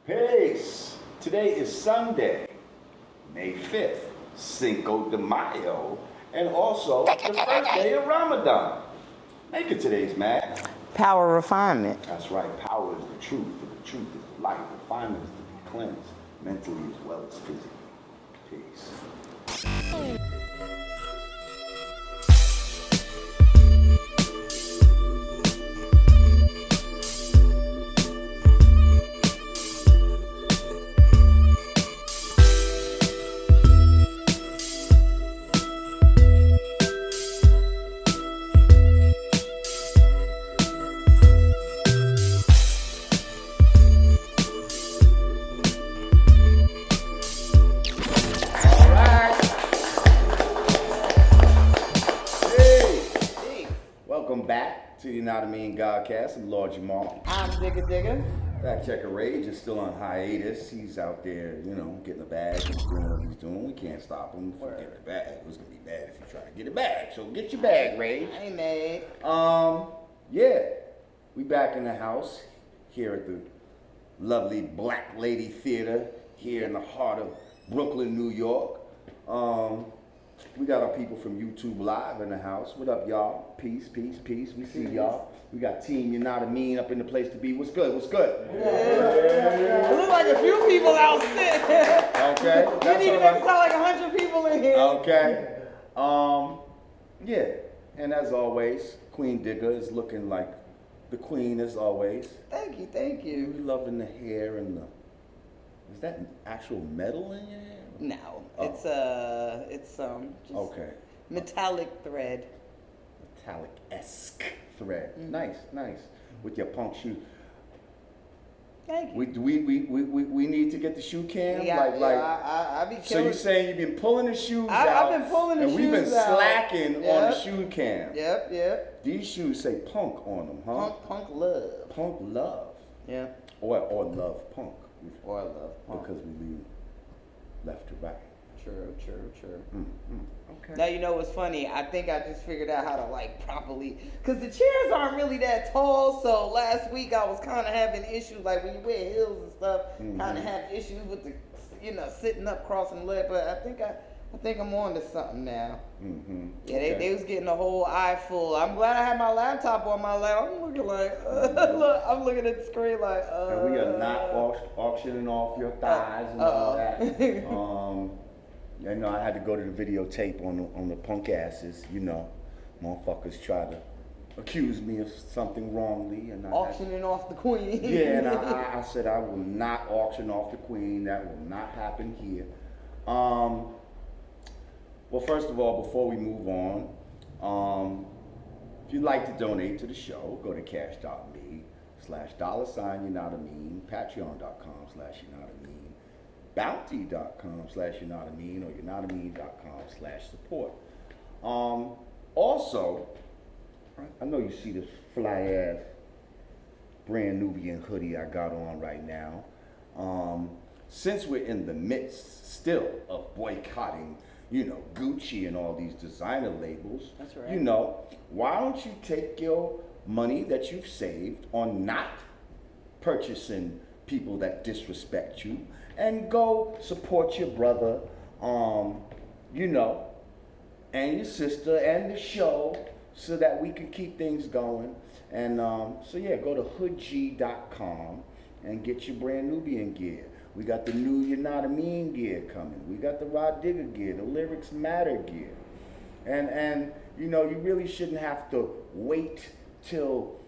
Peace. Today is Sunday, May 5th, Cinco de Mayo, and also the first day of Ramadan. Make it today's man. Power refinement. That's right. Power is the truth, and the truth is light. Refinement is to be cleansed, mentally as well as physically. Peace. To Yanadameen Godcast. I'm Lord Jamar. I'm Digga. Fact checker Rage is still on hiatus. He's out there, getting a bag. He's doing what he's doing. We can't stop him from getting a bag. It was gonna be bad if you try to get a bag. So get your bag, Rage. I ain't mad. Yeah, we back in the house here at the lovely Black Lady Theater here in the heart of Brooklyn, New York. We got our people from YouTube Live in the house. What up, y'all? Peace. We see y'all. We got Team Yanadameen up in the place to be. What's good? It looks like a few people out sick. Okay. You need to make it sound like 100 people in here. Okay. Yeah. And as always, Queen Digga is looking like the queen as always. Thank you. We loving the hair and the... Is that actual metal in your hair? No, it's just okay. Metallic thread. Metallic-esque thread. Mm-hmm. Nice. With your punk shoe. Thank you. We need to get the shoe cam. Yeah, I be killing. So you're saying you've been pulling the shoes out? I've been pulling the shoes out. And we've been slacking on the shoe cam. Yep. These shoes say punk on them, huh? Punk love. Punk love. Yeah. Or love punk. Or love punk. Because we leave left to right. True. Okay. Now you know what's funny? I think I just figured out how to properly, because the chairs aren't really that tall. So last week I was kind of having issues, like when you wear heels and stuff, kind of have issues with the, sitting up, crossing the leg. But I think I'm on to something now. Mm-hmm. Yeah, okay. They was getting the whole eye full. I'm glad I had my laptop on my lap. I'm looking like, look, I'm looking at the screen like, And we are not auctioning off your thighs and all that. I had to go to the videotape on the punk asses. Motherfuckers try to accuse me of something wrongly, and auctioning off the queen. Yeah, and I said I will not auction off the queen. That will not happen here. Well, first of all, before we move on, if you'd like to donate to the show, go to cash.me/$Yanadameen, patreon.com/Yanadameen, bounty.com/Yanadameen, or Yanadameen.com/support. Also, I know you see this fly-ass brand Nubian hoodie I got on right now. Since we're in the midst still of boycotting Gucci and all these designer labels. That's right. Why don't you take your money that you've saved on not purchasing people that disrespect you and go support your brother, and your sister and the show so that we can keep things going. And go to hoodg.com and get your brand Nubian gear. We got the new Yanadameen gear coming. We got the Rah Digga gear, the Lyrics Matter gear. And you really shouldn't have to wait till,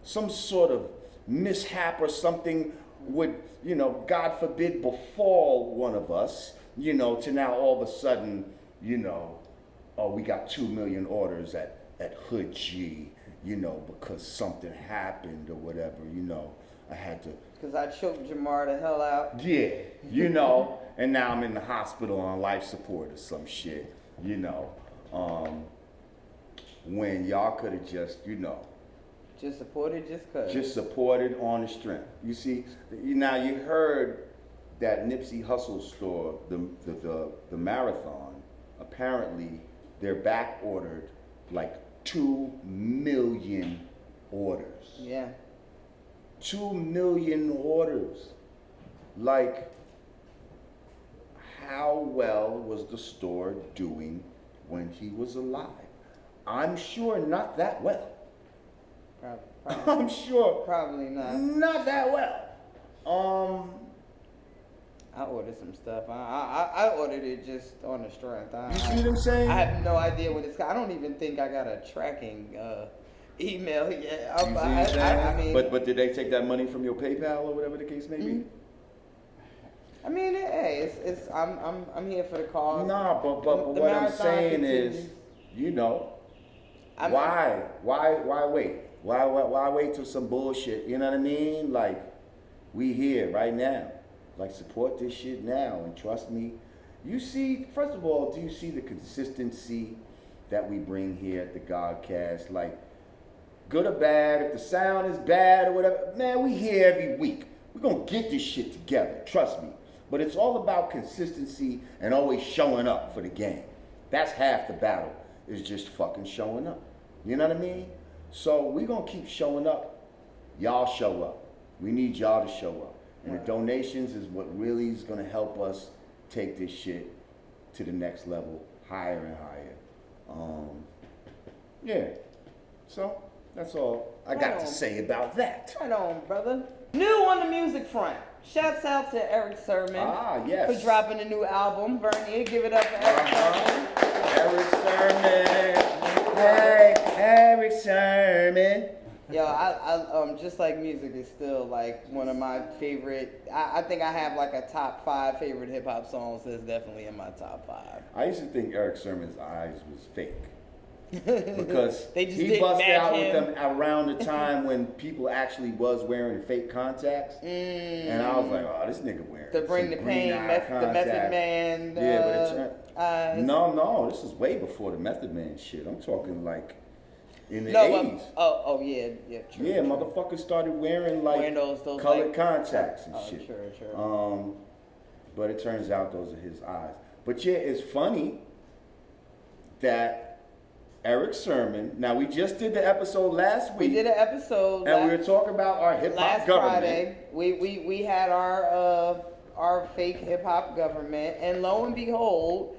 some sort of mishap or something would, God forbid, befall one of us, to now all of a sudden, we got 2 million orders at Hood G, because something happened or whatever, I had to. Because I choked Jamar the hell out. Yeah, and now I'm in the hospital on life support or some shit, when y'all could have just, Just supported just cause. Just supported on the strength. You see, now you heard that Nipsey Hussle store, the marathon, apparently they're back ordered like 2 million orders. Yeah. 2 million orders. like, how well was the store doing when he was alive? I'm sure not that well. Probably, I'm sure probably not. not that well. I ordered some stuff. I ordered it just on the strength. You see what I'm saying? I have no idea what it's. I don't even think I got a tracking email yet. I mean, but did they take that money from your PayPal or whatever the case may be? Mm-hmm. I mean, hey, it's I'm here for the cause. Nah, but what I'm saying is, you know, why wait? Why wait till some bullshit? You know what I mean? Like, we here right now. Like, support this shit now, and trust me. You see, first of all, do you see the consistency that we bring here at the Godcast? Like, good or bad, if the sound is bad or whatever, man, we here every week. We're gonna get this shit together, trust me. But it's all about consistency and always showing up for the game. That's half the battle, is just fucking showing up. You know what I mean? So we're gonna keep showing up. Y'all show up. We need y'all to show up. And the donations is what really is gonna help us take this shit to the next level, higher and higher. Yeah. So that's all I got to say about that. Right on, brother. New on the music front. Shouts out to Erick Sermon yes. for dropping a new album. Bernie, give it up for Erick Sermon. Erick Sermon. Hey, Erick Sermon. Yo, I just like music is still like one of my favorite. I think I have like a top 5 favorite hip hop songs. That's definitely in my top 5. I used to think Erick Sermon's eyes was fake. Because they just he busted out him. with them around the time when people actually was wearing fake contacts. And I was like, oh, this nigga wearing To Bring the Pain, the Method Man. Yeah, but no, this is way before the Method Man shit. I'm talking like in the 80s. Yeah, true. Yeah, motherfuckers started wearing like those colored like, contacts and shit. Sure. But it turns out those are his eyes. But yeah, it's funny that Erick Sermon. Now, we just did the episode last week. We did an episode. And we were talking about our hip-hop government. Friday, we had our fake hip-hop government. And lo and behold,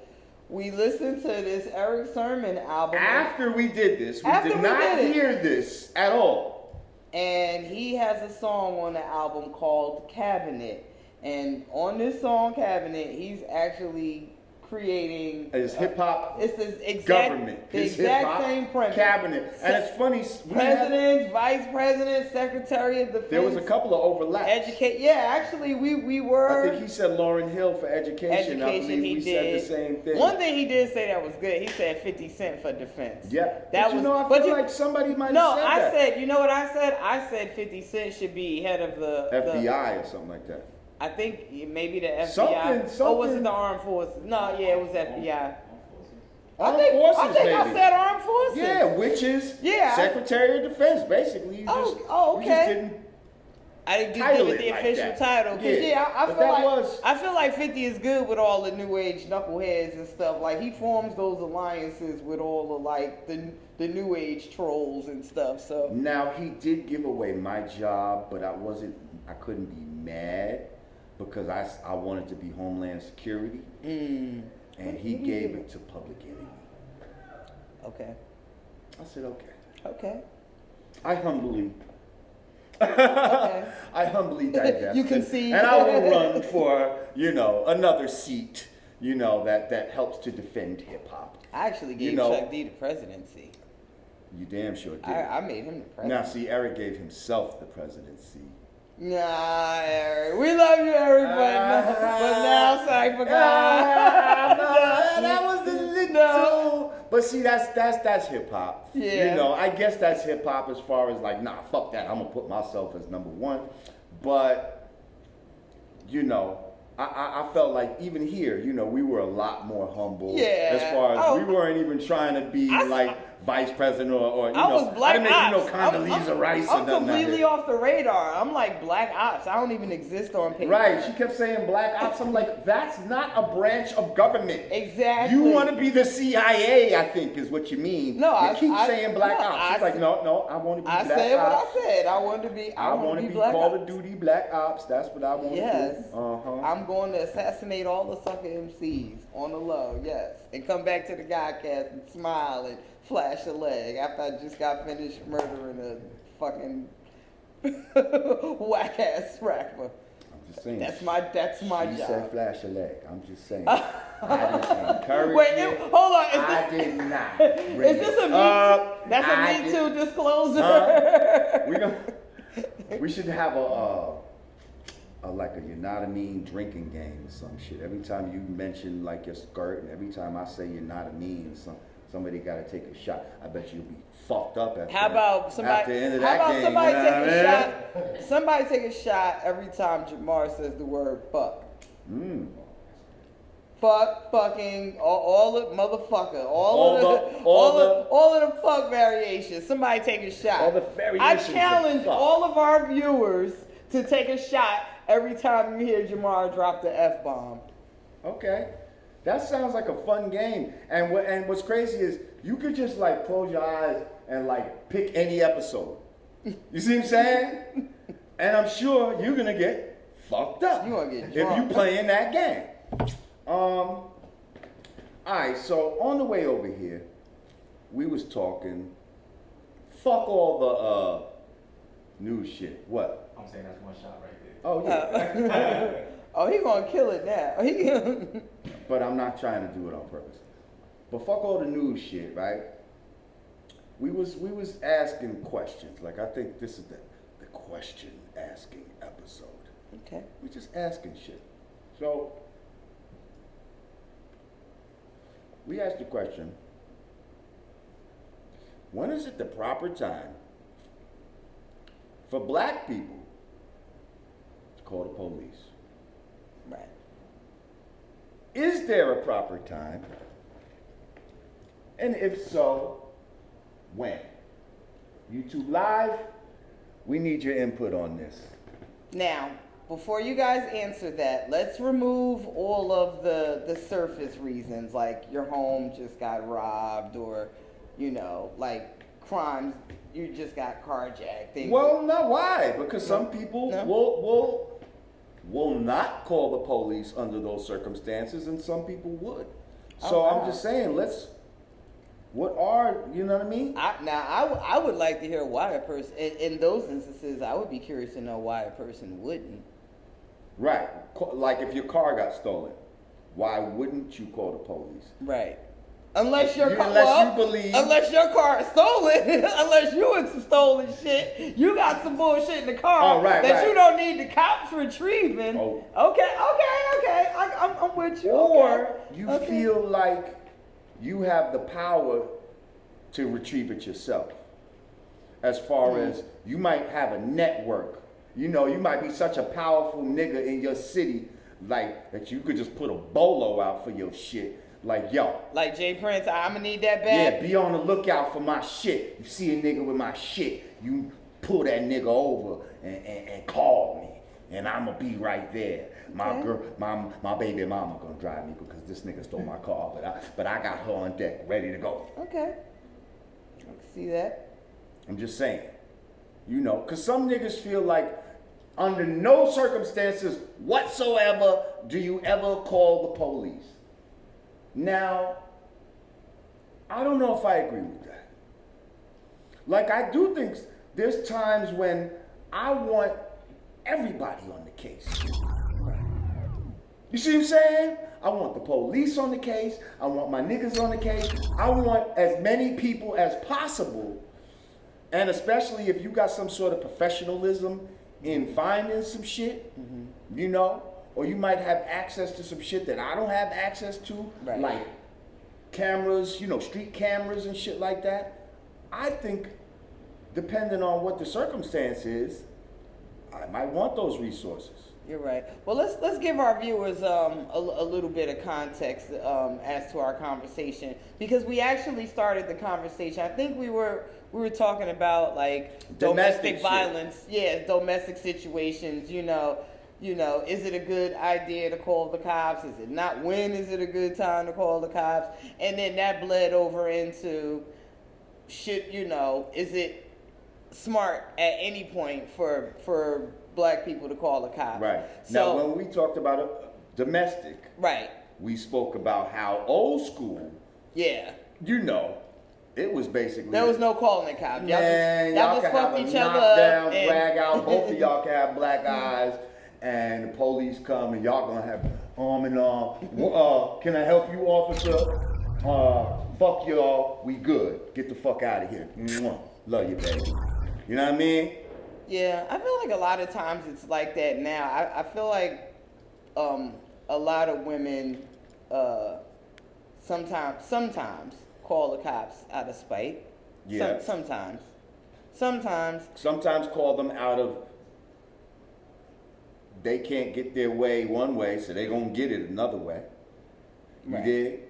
we listened to this Erick Sermon album. After we did this, we did not hear this at all. And he has a song on the album called Cabinet. And on this song, Cabinet, he's actually creating his hip hop government, the exact same premise. Cabinet, and it's funny. Presidents, vice presidents, secretary of defense. There was a couple of overlaps. Actually, we were. I think he said Lauryn Hill for education. I believe we said the same thing. One thing he did say that was good. He said 50 Cent for defense. Yeah, I feel like somebody might have said that. You know what I said? I said 50 Cent should be head of the FBI or something like that. I think maybe the FBI. Something. Or was it the Armed Forces? No, yeah, it was FBI. Armed Forces, I think I said Armed Forces. Yeah, which is Secretary of Defense, basically. Okay. We just didn't. I didn't give it the official title. Cause I feel like 50 is good with all the new age knuckleheads and stuff. Like he forms those alliances with all the like the new age trolls and stuff. So now he did give away my job, but I couldn't be mad because I wanted to be Homeland Security, and he gave it to Public Enemy. Okay. I said okay. Okay. I humbly divested. You can see. And I will run for, another seat, that helps to defend hip hop. I actually gave Chuck D the presidency. You damn sure did. I made him the president. Now see, Eric gave himself the presidency. Nah, Eric. We love you, Eric, but now sorry for that was the little. But see, that's hip hop. Yeah. I guess that's hip hop as far as like, nah, fuck that. I'm gonna put myself as number one. But I felt like even here, we were a lot more humble. Yeah. As far as we weren't even trying to be vice president or I was Black I didn't make Ops. you no Condoleezza Rice or I'm nothing. completely off the radar. I'm like Black Ops. I don't even exist on paper. Right, she kept saying Black Ops. I'm like, that's not a branch of government. Exactly. You want to be the CIA, I think, is what you mean. No, you keep saying Black Ops. She's like, no, I want to be Black Ops. I said what I said. I want to be. I want to be Black Call Ops. of Duty Black Ops. That's what I want to do. Yes. I'm going to assassinate all the sucker MCs on the low. Yes, and come back to the Godcast and smile and flash a leg after I just got finished murdering a fucking whack ass rapper. I'm just saying. That's my She job. said flash a leg. I'm just saying. I didn't encourage Wait, it. hold on. I did not. Is this a me? That's a Me Too disclosure. We should have a like a Yanadameen drinking game or some shit. Every time you mention like your skirt, and every time I say Yanadameen, somebody got to take a shot. I bet you'll be fucked up after. How about somebody? At the end of how that about game, somebody you know take a what I mean? shot? Somebody take a shot every time Jamar says the word fuck. Fuck, fucking, all the motherfucker, all of the fuck variations. Somebody take a shot. All the variations I challenge of fuck. all of our viewers to take a shot every time you hear Jamar drop the F-bomb. Okay. That sounds like a fun game. And what's crazy is you could just like close your eyes and like pick any episode. You see what I'm saying? And I'm sure you're gonna get fucked up. You're gonna get if drunk. you playing that game. Alright, so on the way over here, we was talking. Fuck all the news shit. What? I'm saying that's one shot right there. Oh yeah. Oh, he gonna kill it now. But I'm not trying to do it on purpose. But fuck all the news shit, right? We was asking questions. Like I think this is the question asking episode. Okay. We just asking shit. So we asked the question, when is it the proper time for black people to call the police? Right. Is there a proper time? And if so, when? YouTube Live, we need your input on this. Now, before you guys answer that, let's remove all of the surface reasons, like your home just got robbed or, like crimes, you just got carjacked. Things. Well, no, why? Because some people will not call the police under those circumstances, and some people would. So I'm just saying, you know what I mean? I would like to hear why a person, in those instances, I would be curious to know why a person wouldn't. Right. Like if your car got stolen, why wouldn't you call the police? Right. Unless your car, unless your car is stolen, unless you in some stolen shit, you got some bullshit in the car you don't need the cops retrieving. Oh. Okay. I'm with you. Or you feel like you have the power to retrieve it yourself. As far as you might have a network. You might be such a powerful nigga in your city, like that you could just put a bolo out for your shit. Like, yo. Like Jay Prince, I'ma need that back. Yeah, be on the lookout for my shit. You see a nigga with my shit, you pull that nigga over and call me. And I'ma be right there. My girl, my baby mama gonna drive me because this nigga stole my car, but I got her on deck, ready to go. Okay. I can see that. I'm just saying. Because some niggas feel like under no circumstances whatsoever do you ever call the police. Now, I don't know if I agree with that. Like, I do think there's times when I want everybody on the case. You see what I'm saying? I want the police on the case. I want my niggas on the case. I want as many people as possible. And especially if you got some sort of professionalism in finding some shit, or you might have access to some shit that I don't have access to, like cameras, street cameras and shit like that. I think, depending on what the circumstance is, I might want those resources. You're right. Well, let's give our viewers a little bit of context as to our conversation, because we actually started the conversation. I think we were talking about like domestic violence, domestic situations. You know, is it a good idea to call the cops? Is it not? When is it a good time to call the cops? And then that bled over into is it smart at any point for Black people to call the cops? Right. So, now, when we talked about domestic, right, we spoke about how old school, it was basically there was no calling the cops. Y'all just fucked each other up, and drag out. Both of y'all can have black eyes, and the police come, and y'all gonna have arm in arm. Can I help you, officer? Fuck y'all. We good. Get the fuck out of here. Mwah. Love you, baby. You know what I mean? Yeah, I feel like a lot of times it's like that now. I feel like a lot of women sometimes call the cops out of spite. Yeah. Sometimes call them out of, they can't get their way one way, so they gonna get it another way. You dig?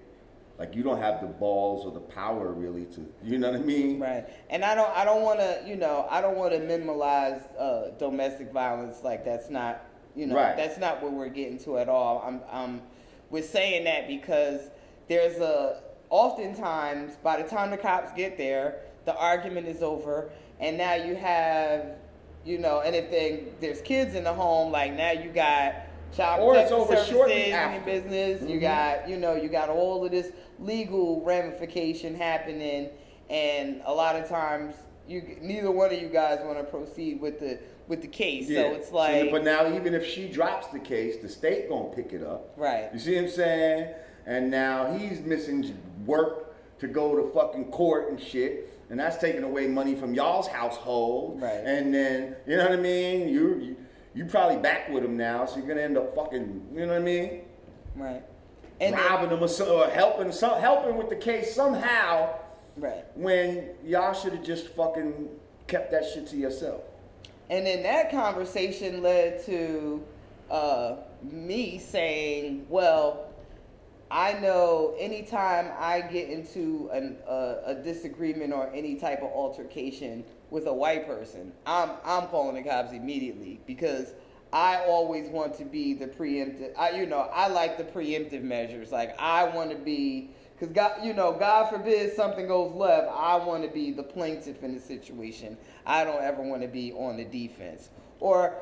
Like, you don't have the balls or the power really to, you know what I mean? Right. And I don't want to minimize domestic violence. Like, that's not, that's not what we're getting to at all. We're saying that because there's oftentimes by the time the cops get there, the argument is over, and now you have, and if there's kids in the home, like now you got child protective services in your business. Mm-hmm. You got all of this legal ramification happening, and a lot of times neither one of you guys want to proceed with the case. Yeah. So it's like, but now even if she drops the case, the state gonna pick it up. Right. You see what I'm saying? And now he's missing work to go to fucking court and shit. And that's taking away money from y'all's household. Right. And then, you know what I mean? You probably back with him now, so you're gonna end up fucking, you know what I mean? Right. And robbing them or helping with the case somehow. Right. When y'all should have just fucking kept that shit to yourself. And then that conversation led to me saying, well, I know anytime I get into a disagreement or any type of altercation with a white person, I'm calling the cops immediately, because I always want to be the preemptive. I like the preemptive measures. Like, I want to be, because God forbid something goes left, I want to be the plaintiff in the situation. I don't ever want to be on the defense. Or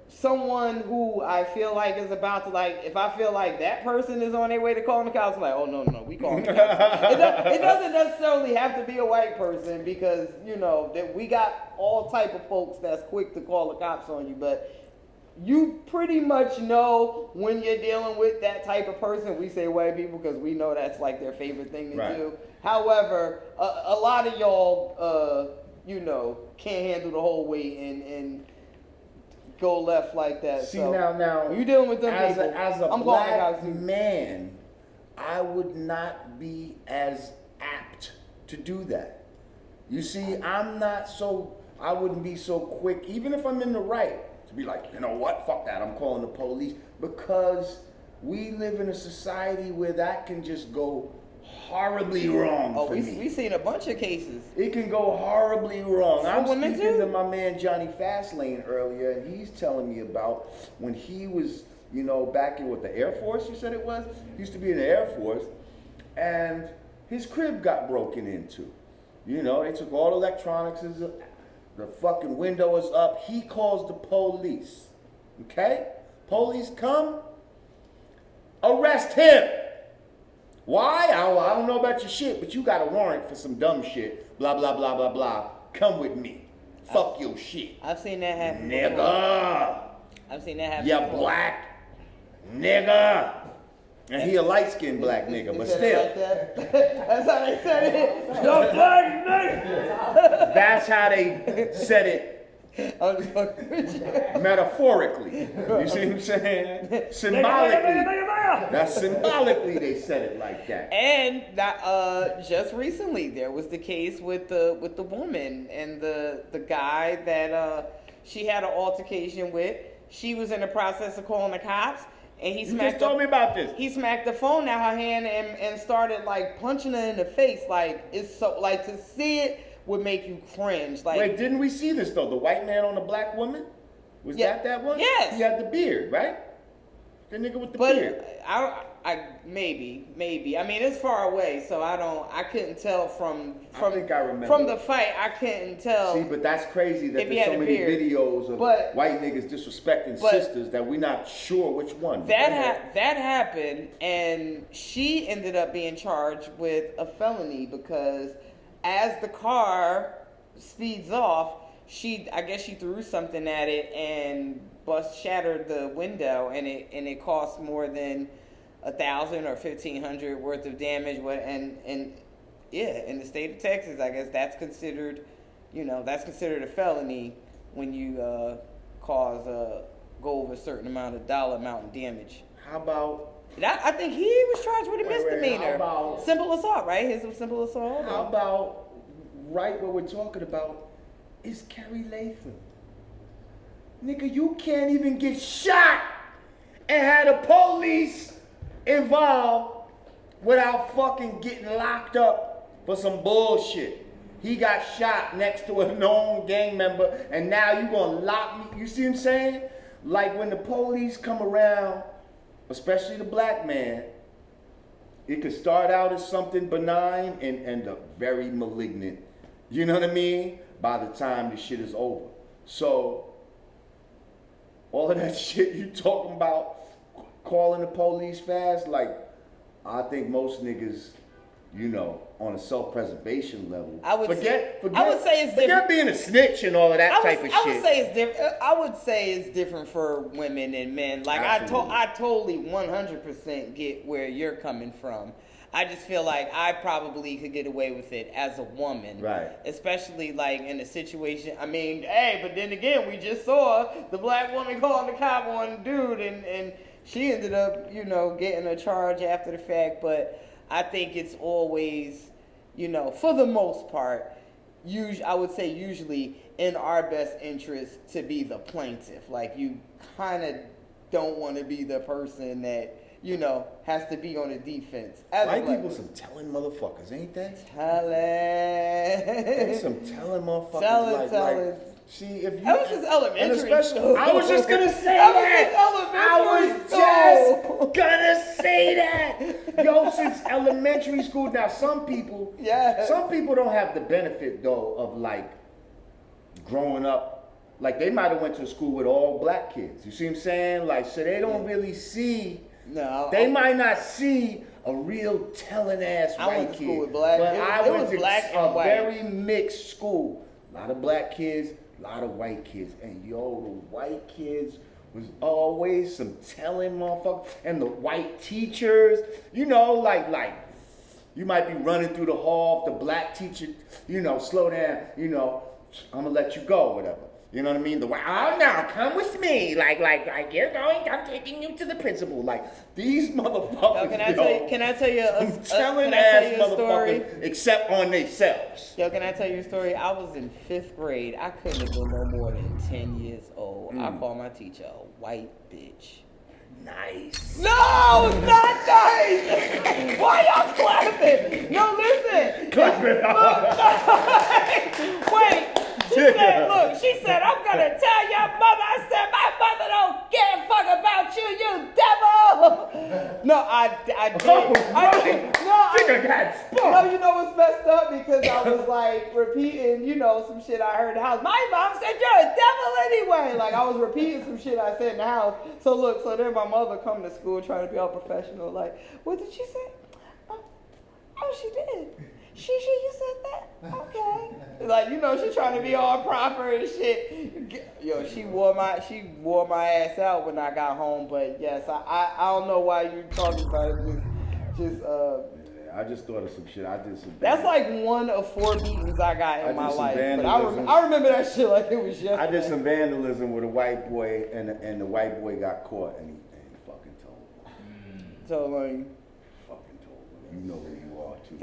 someone who I feel like is about to, like, if I feel like that person is on their way to calling the cops, I'm like, oh, no, we calling the cops. It doesn't necessarily have to be a white person, because, that we got all type of folks that's quick to call the cops on you, but you pretty much know when you're dealing with that type of person. We say white people because we know that's like their favorite thing to do. However, a lot of y'all, can't handle the whole weight and go left like that. See, so now you dealing with them as people. As a black man, I would not be as apt to do that. You see, I wouldn't be so quick, even if I'm in the right, to be like, you know what, fuck that, I'm calling the police. Because we live in a society where that can just go horribly wrong for me. We've seen a bunch of cases. It can go horribly wrong. I'm speaking to my man Johnny Fastlane earlier, and he's telling me about when he was, back in the Air Force, you said it was? He used to be in the Air Force, and his crib got broken into. They took all the electronics, the fucking window is up. He calls the police. Okay? Police come, arrest him. Why? I don't know about your shit, but you got a warrant for some dumb shit. Blah, blah, blah, blah, blah. Come with me. Fuck your shit. I've seen that happen. Nigga. I've seen that happen. You black nigga. And he a light-skinned black nigga, but still. Like that? That's how they said it. The black nigga. That's how they said it. I'm just fucking with you. Metaphorically. You see what I'm saying? Symbolically. That's symbolically they said it like that. And just recently there was the case with the woman and the guy that she had an altercation with. she was in the process of calling the cops, and he You smacked. just told me about this. He smacked the phone out her hand and started like punching her in the face. Like it's so like to see it would make you cringe. Like Wait, didn't we see this though? The white man on the black woman? Was that one? Yes. He had the beard, right? The nigga with the beard. I maybe. I mean, it's far away, so I couldn't tell from I think I remember. From the fight. I couldn't tell. See, but that's crazy that if he there's had so a many beard. videos of But- white niggas disrespecting sisters that we're not sure which one. That happened, and she ended up being charged with a felony because as the car speeds off, I guess she threw something at it and shattered the window, and it cost more than $1,000 or $1,500 worth of damage. And yeah, in the state of Texas, I guess that's considered a felony when you go over a certain dollar amount in damage. How about? I think he was charged with a misdemeanor. How about simple assault, right? His was simple assault. How about right what we're talking about is Kerry Lathan. Nigga, you can't even get shot and have the police involved without fucking getting locked up for some bullshit. He got shot next to a known gang member, and now you gonna lock me. You see what I'm saying? Like when the police come around, especially the black man, it could start out as something benign and end up very malignant. You know what I mean? By the time the shit is over. So, all of that shit you talking about, calling the police fast, like, I think most niggas, you know, on a self-preservation level. I would say it's different. Forget being a snitch and all of that type of shit. I would say it's different. I would say it's different for women and men. Like I totally 100% get where you're coming from. I just feel like I probably could get away with it as a woman. Right. Especially like in a situation. I mean, hey, but then again, we just saw the black woman calling the cop on dude and she ended up, you know, getting a charge after the fact. But I think it's always, you know, for the most part, I would say usually in our best interest to be the plaintiff. Like you kind of don't want to be the person that, you know, has to be on the defense. White people some telling motherfuckers, ain't they? Telling. They some telling motherfuckers. Telling. See, if you. That was just elementary school. I was just gonna say that. I was just gonna say that. Yo, since elementary school. Now, some people don't have the benefit though of like growing up. Like they might have went to school with all black kids. You see what I'm saying? Like, so they don't really see. No, they might not see a real telling ass white kid. School with black. But I went to black a and white. very mixed school. A lot of black kids, a lot of white kids, and yo, the white kids was always some telling motherfuckers, and the white teachers, you know, like you might be running through the hall, if the black teacher, you know, slow down, you know, I'm gonna let you go, whatever. You know what I mean? Oh no, come with me. Like you're going, I'm taking you to the principal. Like these motherfuckers. Yo, can I tell you a story? Except on themselves. Yo, can I tell you a story? I was in 5th grade. I couldn't have been no more than 10 years old. I called my teacher a white bitch. Nice. No, it's not nice. Why y'all clapping? No, listen. Clap it up. Wait. She said, I'm gonna tell your mother. I said, my mother don't give a fuck about you, you devil. No, I did. No, you know what's messed up? Because I was like repeating, you know, some shit I heard in the house. My mom said you're a devil anyway. Like I was repeating some shit I said in the house. So then my mother come to school trying to be all professional. Like, what did she say? Oh, she did. You said that? Okay. Like, you know, she trying to be all proper and shit. Yo, she wore my ass out when I got home. But yes, I don't know why you talking about it. I just thought of some shit. I did some. That's like one of 4 beatings I got in my life. But I remember that shit like it was yesterday. I did some vandalism with a white boy, and the white boy got caught, and he fucking told me. So like. You know who you are, too.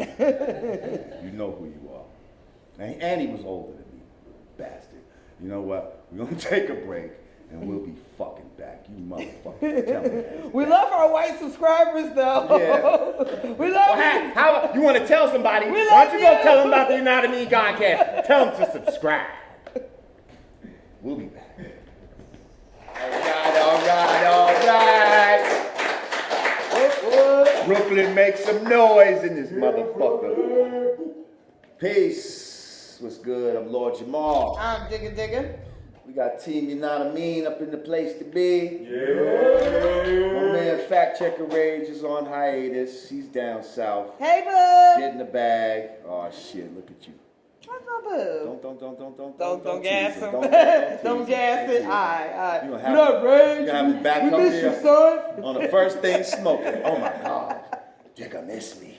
You know who you are. And he was older than me, bastard. You know what? We're going to take a break, and we'll be fucking back. You motherfucker. Tell me that. We love our white subscribers, though. Yeah. We love Well, how you want to tell somebody? Why don't you go tell them about the Yanadameen Godcast? Tell them to subscribe. We'll be back. All right. Brooklyn, make some noise in this motherfucker. Peace. What's good? I'm Lord Jamar. I'm Digga. We got Team Yanadameen up in the place to be. Yeah. My man Fact Checker Rage is on hiatus. He's down south. Hey, boo. Get in the bag. Oh shit, look at you. What's my boo? Don't gas tease him. Don't gas it. tease All right. You What up, Rage? You have him back We up miss you, there son. on the first thing smoking. Oh my God. Digga miss me.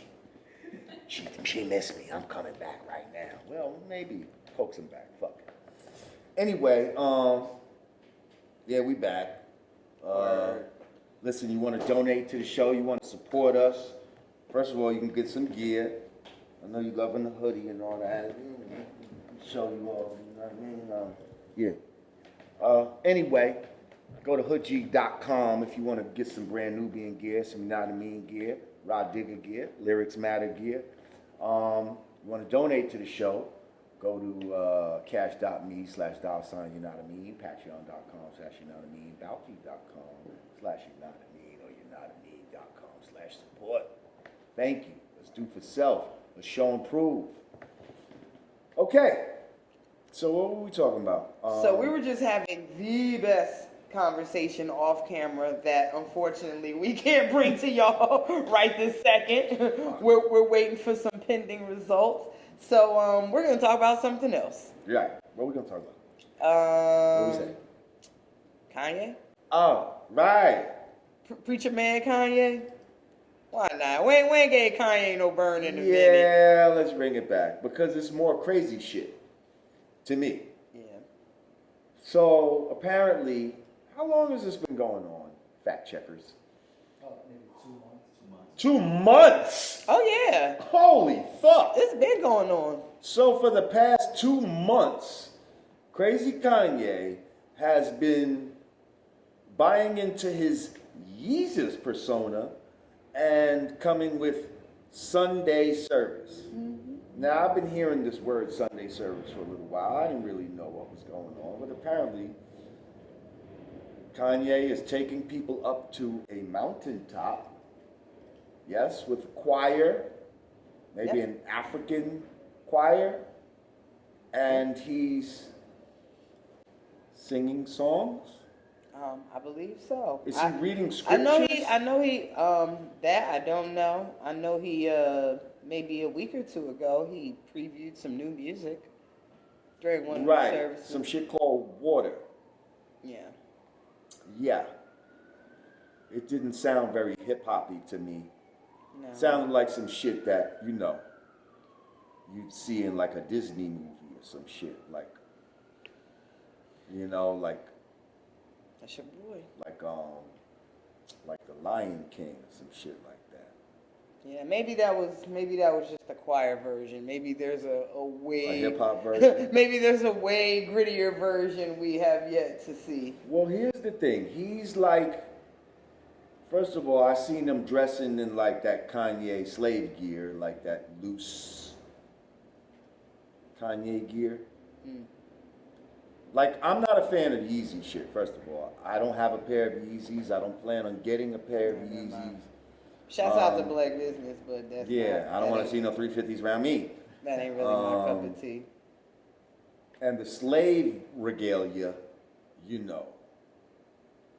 She missed me. I'm coming back right now. Well, maybe coax him back. Fuck it. Anyway, yeah, we back. Listen, you want to donate to the show? You want to support us? First of all, you can get some gear. I know you loving the hoodie and all that. Show you all. You know what I mean? Yeah. Anyway, go to hoodg.com if you want to get some brand Nubian gear, some Yanadameen gear, Rah Digga gear, Lyrics Matter gear. You want to donate to the show? Go to cash.me/$Yanadameen, patreon.com/Yanadameen, bounty.com/Yanadameen, or Yanadameen.com/support. Thank you. Let's do for self. Let's show and prove. Okay. So what were we talking about? So we were just having the best conversation off camera that unfortunately we can't bring to y'all right this second. We're waiting for some pending results. So we're gonna talk about something else. Right. What are we gonna talk about? What we say? Kanye? Oh, right. Preacher man Kanye? Why not? We ain't gave Kanye no burn in the minute. Yeah, let's bring it back because it's more crazy shit to me. Yeah. So apparently, how long has this been going on, fact checkers? Maybe 2 months. 2 months. Oh yeah. Holy fuck. It's been going on. So for the past 2 months, Crazy Kanye has been buying into his Yeezus persona and coming with Sunday service. Mm-hmm. Now, I've been hearing this word Sunday service for a little while. I didn't really know what was going on, but apparently Kanye is taking people up to a mountaintop, yes, with a choir, maybe an African choir, and he's singing songs. I believe so. Is he reading scriptures? I know he, that I don't know. I know he, maybe a week or two ago, he previewed some new music during one of the services. Some shit called Water. Yeah. Yeah. It didn't sound very hip-hoppy to me. No. It sounded like some shit that, you know, you'd see in like a Disney movie or some shit. Like, you know, like... That's your boy. Like the Lion King or some shit like that. Yeah, maybe that was just a choir version. Maybe there's a way a hip hop version. Maybe there's a way grittier version we have yet to see. Well, here's the thing. He's like, first of all, I seen him dressing in like that Kanye slave gear, like that loose Kanye gear. Mm. Like, I'm not a fan of the Yeezy shit, first of all. I don't have a pair of Yeezys. I don't plan on getting a pair of Yeezys. Shouts out to Black Business, but that's I don't want to see no 350s around me. That ain't really my cup of tea. And the slave regalia, you know.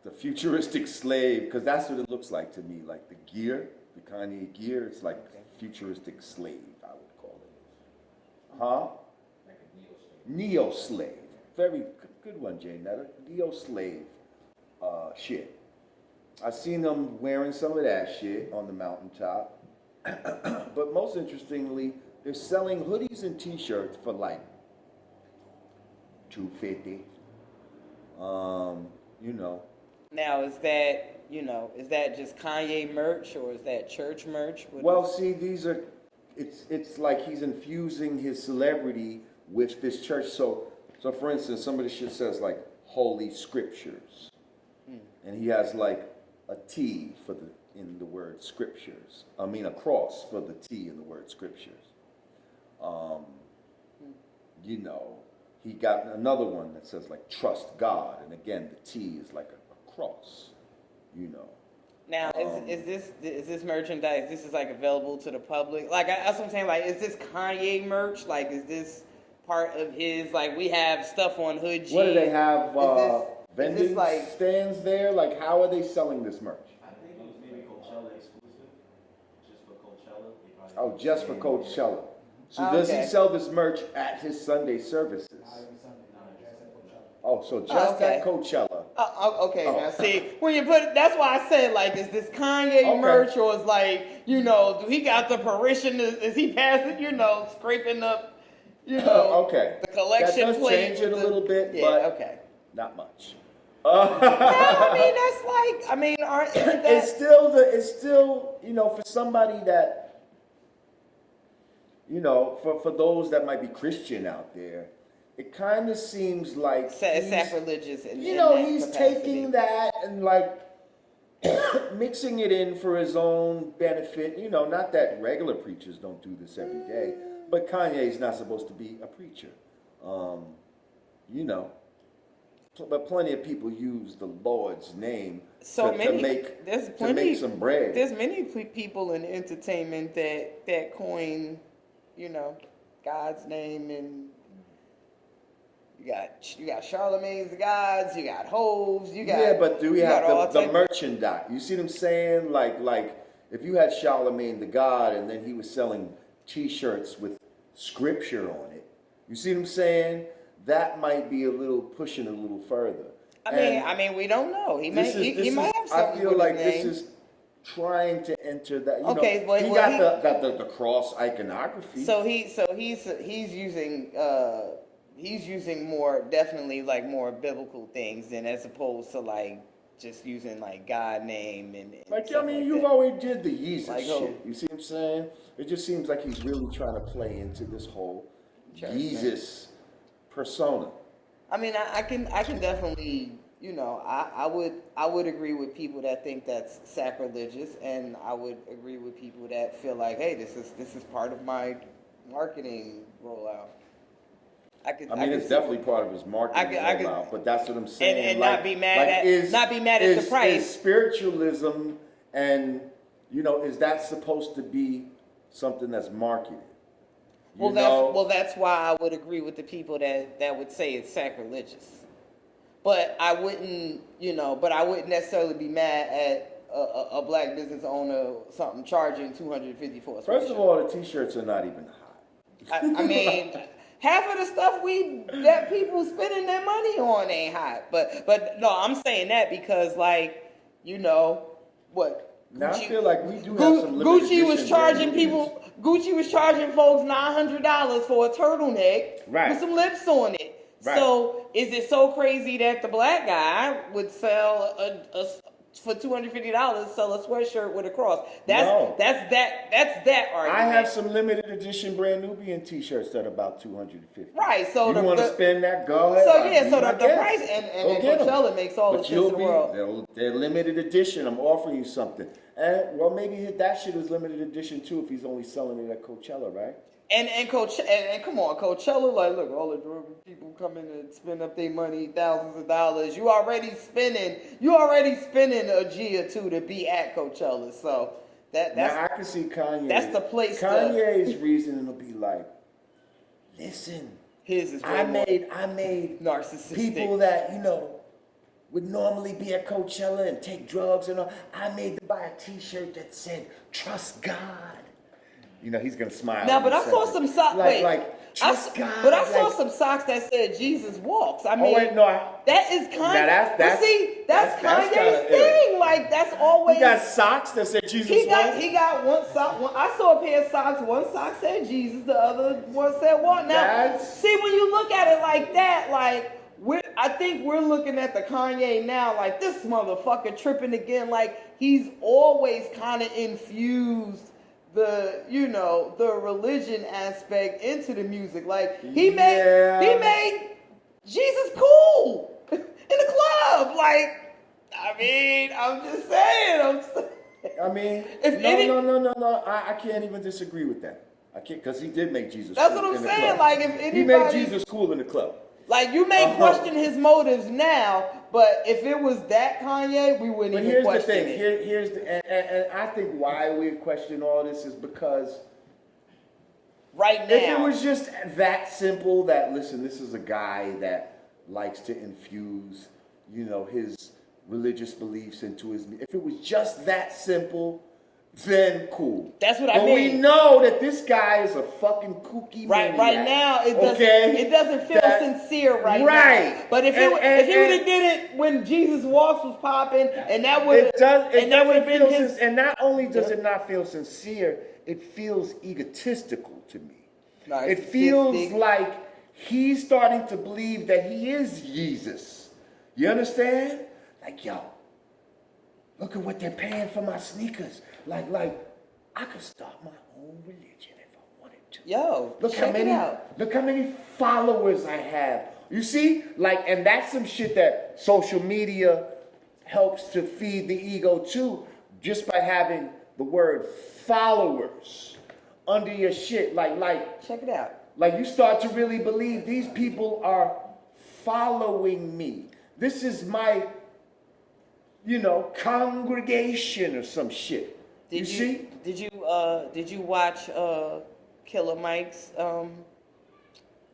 The futuristic slave, because that's what it looks like to me. Like the gear, the Kanye gear, it's like futuristic slave, I would call it. Huh? Like a neo-slave. Neo-slave. Very good one, Jay Netta. Neo-slave shit. I seen them wearing some of that shit on the mountaintop. But most interestingly, they're selling hoodies and t-shirts for like $250. You know. Now is that just Kanye merch or is that church merch? See, these are it's like he's infusing his celebrity with this church. So for instance, some of the shit says like holy scriptures. And he has like a T in the word scriptures. I mean a cross for the T in the word scriptures. You know, he got another one that says like trust God, and again the T is like a cross. You know. Now, is this merchandise? This is like available to the public. Like that's what I'm saying. Like, is this Kanye merch? Like, is this part of his? Like, we have stuff on Hood G. What do they have? Vending like stands there? Like, how are they selling this merch? I think it was maybe Coachella exclusive, just for Coachella. Oh, just for Coachella. So does he sell this merch at his Sunday services? Oh, so just at Coachella. Okay, now see, when you put it, that's why I said, like, is this Kanye merch, or is like, you know, do he got the parishioners, is he passing, you know, scraping up, you know, the collection that does change it a little bit, but not much. I mean, that's like, I mean, isn't that... It's still, you know, for somebody that, you know, for those that might be Christian out there, it kind of seems like sacrilegious. You know, he's taking that and like mixing it in for his own benefit. You know, not that regular preachers don't do this every day, but Kanye's not supposed to be a preacher. You know, but plenty of people use the Lord's name to make some bread. There's many people in entertainment that coin, you know, God's name, and you got Charlemagne's gods, you got Hoves, you got but do we have the merchandise? You see what I'm saying? Like if you had Charlemagne the God and then he was selling T-shirts with scripture on it, you see what I'm saying? That might be pushing a little further. I mean, we don't know. He might have something. I feel with like his name. this is trying to enter that. You okay, know, well, he got the cross iconography. So he's using more, definitely like more biblical things than as opposed to like just using like God name and like, I mean, you've always did the Yeezus shit. You see what I'm saying? It just seems like he's really trying to play into this whole Yeezus persona. I mean, I can definitely, you know, I would agree with people that think that's sacrilegious, and I would agree with people that feel like, hey, this is part of my marketing rollout. I mean, it's definitely part of his marketing rollout, but that's what I'm saying. And not be mad at the price. Is spiritualism, and you know, is that supposed to be something that's marketed? That's why I would agree with the people that would say it's sacrilegious. But I wouldn't necessarily be mad at a black business owner something charging $250 for a sweatshirt. First of all, the T-shirts are not even hot. I mean, half of the stuff that people spending their money on ain't hot. But no, I'm saying that because, like, you know what? Now I feel like we do have some limited Gucci was charging folks $900 for a turtleneck with some lips on it. Right. So is it so crazy that the black guy would sell for $250 sell a sweatshirt with a cross? That's that argument. I have some limited edition Brand Nubian T-shirts that are about $250. Right. So you want to spend that? Go ahead. So the price and Coachella makes all the sense in the world. They're limited edition. I'm offering you something, and well, maybe that shit is limited edition too if he's only selling it at Coachella, right? And come on, Coachella, like, look, all the drug people come in and spend up their money, thousands of dollars. You already spending a G or two to be at Coachella. So that's now I can see Kanye. That's the place. Kanye's reasoning will be like, listen, his is I made narcissistic people that, you know, would normally be at Coachella and take drugs and all. I made them buy a T-shirt that said "Trust God." You know, he's gonna smile. Now, but I saw some socks. I saw some socks that said "Jesus walks." I mean, that is Kanye. That's Kanye's thing. Like, that's always. He got socks that said "Jesus walks." He got one sock. I saw a pair of socks. One sock said Jesus. The other one said "walk." Now, see, when you look at it like that, like. I think we're looking at the Kanye now like this motherfucker tripping again. Like, he's always kind of infused the religion aspect into the music. Like, he made Jesus cool. In the club, like, I mean, I'm just saying. I mean, If no. I can't even disagree with that. I can't, because he did make Jesus That's cool what I'm in the saying. club. Like, if anybody, He made Jesus cool in the club. like, you may question his motives now, but if it was that Kanye, we wouldn't even question it. But here's the thing. And I think why we question all this is because right now, if it was just that simple, that listen, this is a guy that likes to infuse, his religious beliefs into his. If it was just that simple, then cool. That's what I mean. But we know that this guy is a fucking kooky maniac. Right now, it doesn't feel sincere now. But if he would have did it when Jesus Walks was popping, and that would have been his. And not only does it not feel sincere, it feels egotistical to me. It feels like he's starting to believe that he is Jesus. You understand? Like, yo, look at what they're paying for my sneakers. Like, I could start my own religion if I wanted to. Yo, look how many followers I have. You see? And that's some shit that social media helps to feed the ego too, just by having the word followers under your shit. Check it out. Like, you start to really believe these people are following me. This is my, congregation or some shit. Did you watch Killer Mike's